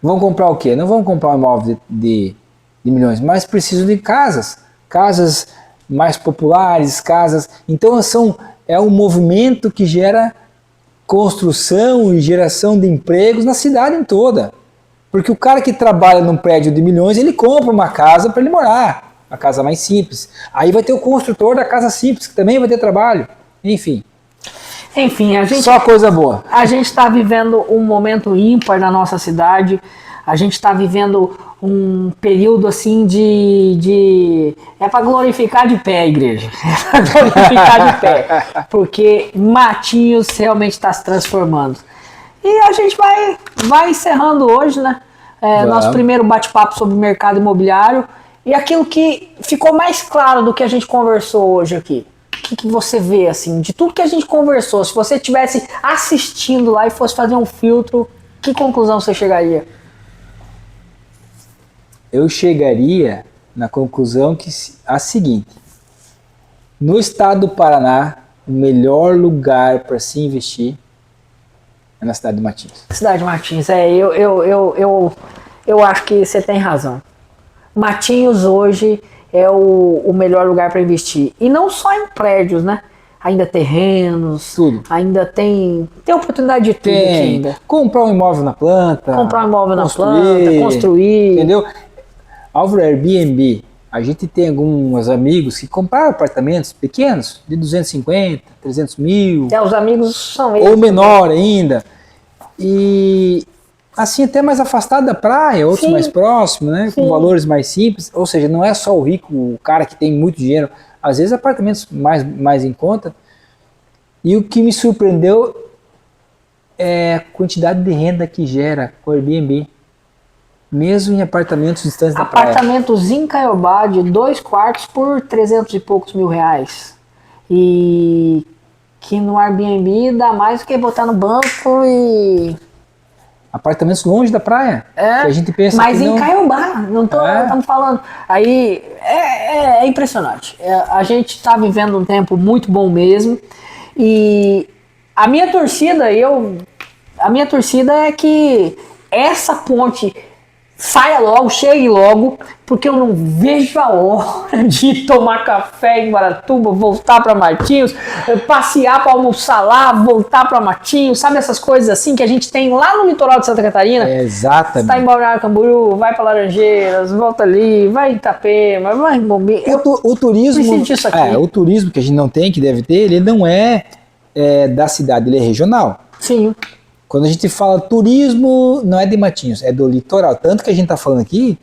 Vão comprar o quê? Não vão comprar um imóvel de milhões, mas precisam de casas mais populares, casas. Então é um movimento que gera construção e geração de empregos na cidade toda. Porque o cara que trabalha num prédio de milhões, ele compra uma casa para ele morar, uma casa mais simples. Aí vai ter o construtor da casa simples, que também vai ter trabalho. Enfim, só coisa boa. A gente está vivendo um momento ímpar na nossa cidade. A gente está vivendo um período assim é para glorificar de pé a igreja. É para glorificar de pé. Porque Matinhos realmente está se transformando. E a gente vai encerrando hoje, né? Nosso primeiro bate-papo sobre o mercado imobiliário. E aquilo que ficou mais claro do que a gente conversou hoje aqui. O que você vê, assim, de tudo que a gente conversou? Se você estivesse assistindo lá e fosse fazer um filtro, que conclusão você chegaria? Eu chegaria na conclusão que a seguinte: no estado do Paraná, o melhor lugar para se investir é na cidade de Matinhos. Cidade de Matinhos, eu acho que você tem razão. Matinhos hoje é o melhor lugar para investir. E não só em prédios, né? Ainda terrenos, tudo. Ainda tem oportunidade de tudo aqui ainda. Comprar um imóvel na planta. Construir. Entendeu? Álvaro, Airbnb, a gente tem alguns amigos que compraram apartamentos pequenos, de 250, 300 mil. Os amigos são eles. Ou menor ainda. E assim, até mais afastado da praia, outros mais próximos, né? Com valores mais simples. Ou seja, não é só o rico, o cara que tem muito dinheiro. Às vezes apartamentos mais em conta. E o que me surpreendeu é a quantidade de renda que gera o Airbnb. Mesmo em apartamentos distantes da praia. Apartamentos em Caiobá de 2 quartos por 300 e poucos mil reais. E que no Airbnb dá mais do que botar no banco e... Apartamentos longe da praia. Que a gente pensa mas que em não... Caiobá, não estamos falando. Aí é impressionante. A gente está vivendo um tempo muito bom mesmo. E a minha torcida é que essa ponte saia logo, chegue logo, porque eu não vejo a hora de tomar café em Guaratuba, voltar para Matinhos, passear para almoçar lá, voltar para Matinhos, sabe essas coisas assim que a gente tem lá no litoral de Santa Catarina? Exatamente. Você tá em Balneário Camboriú, vai para Laranjeiras, volta ali, vai em Itapema, vai em Bombeiro. O turismo, disso aqui. o turismo que a gente não tem, que deve ter, ele não é da cidade, ele é regional. Sim. Quando a gente fala turismo, não é de Matinhos, é do litoral. Tanto que a gente está falando aqui,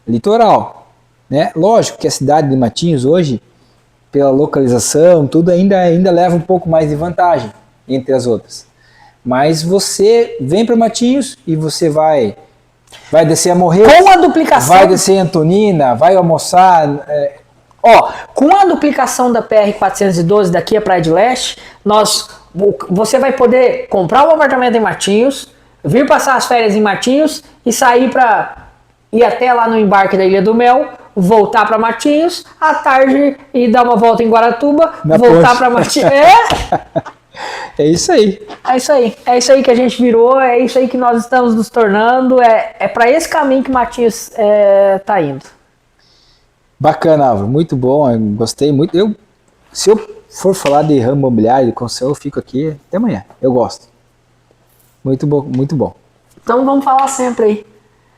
litoral. Né? Lógico que a cidade de Matinhos hoje, pela localização, tudo ainda leva um pouco mais de vantagem entre as outras. Mas você vem para Matinhos e você vai descer a Morrer. Com a duplicação. Vai descer em Antonina, vai almoçar. Com a duplicação da PR-412 daqui a Praia de Leste, você vai poder comprar um apartamento em Matinhos, vir passar as férias em Matinhos e sair para ir até lá no embarque da Ilha do Mel, voltar para Matinhos, à tarde e dar uma volta em Guaratuba, voltar para Matinhos. É isso aí. É isso aí. É isso aí que a gente virou, é isso aí que nós estamos nos tornando, é para esse caminho que Matinhos tá indo. Bacana, Álvaro, muito bom, eu gostei muito. Se eu for falar de ramo imobiliário, de construção, eu fico aqui até amanhã. Eu gosto. Muito bom, muito bom. Então vamos falar sempre aí.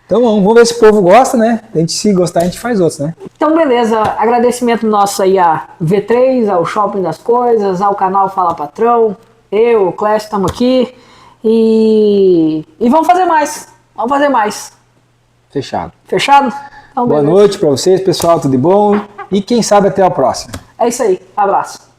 Então vamos ver se o povo gosta, né? A gente, se gostar, a gente faz outros, né? Então beleza, agradecimento nosso aí a V3, ao Shopping das Coisas, ao canal Fala Patrão, eu, o Clécio, estamos aqui e vamos fazer mais. Vamos fazer mais. Fechado. Fechado? Então, boa noite para vocês, pessoal, tudo de bom? E quem sabe até a próxima. É isso aí, abraço.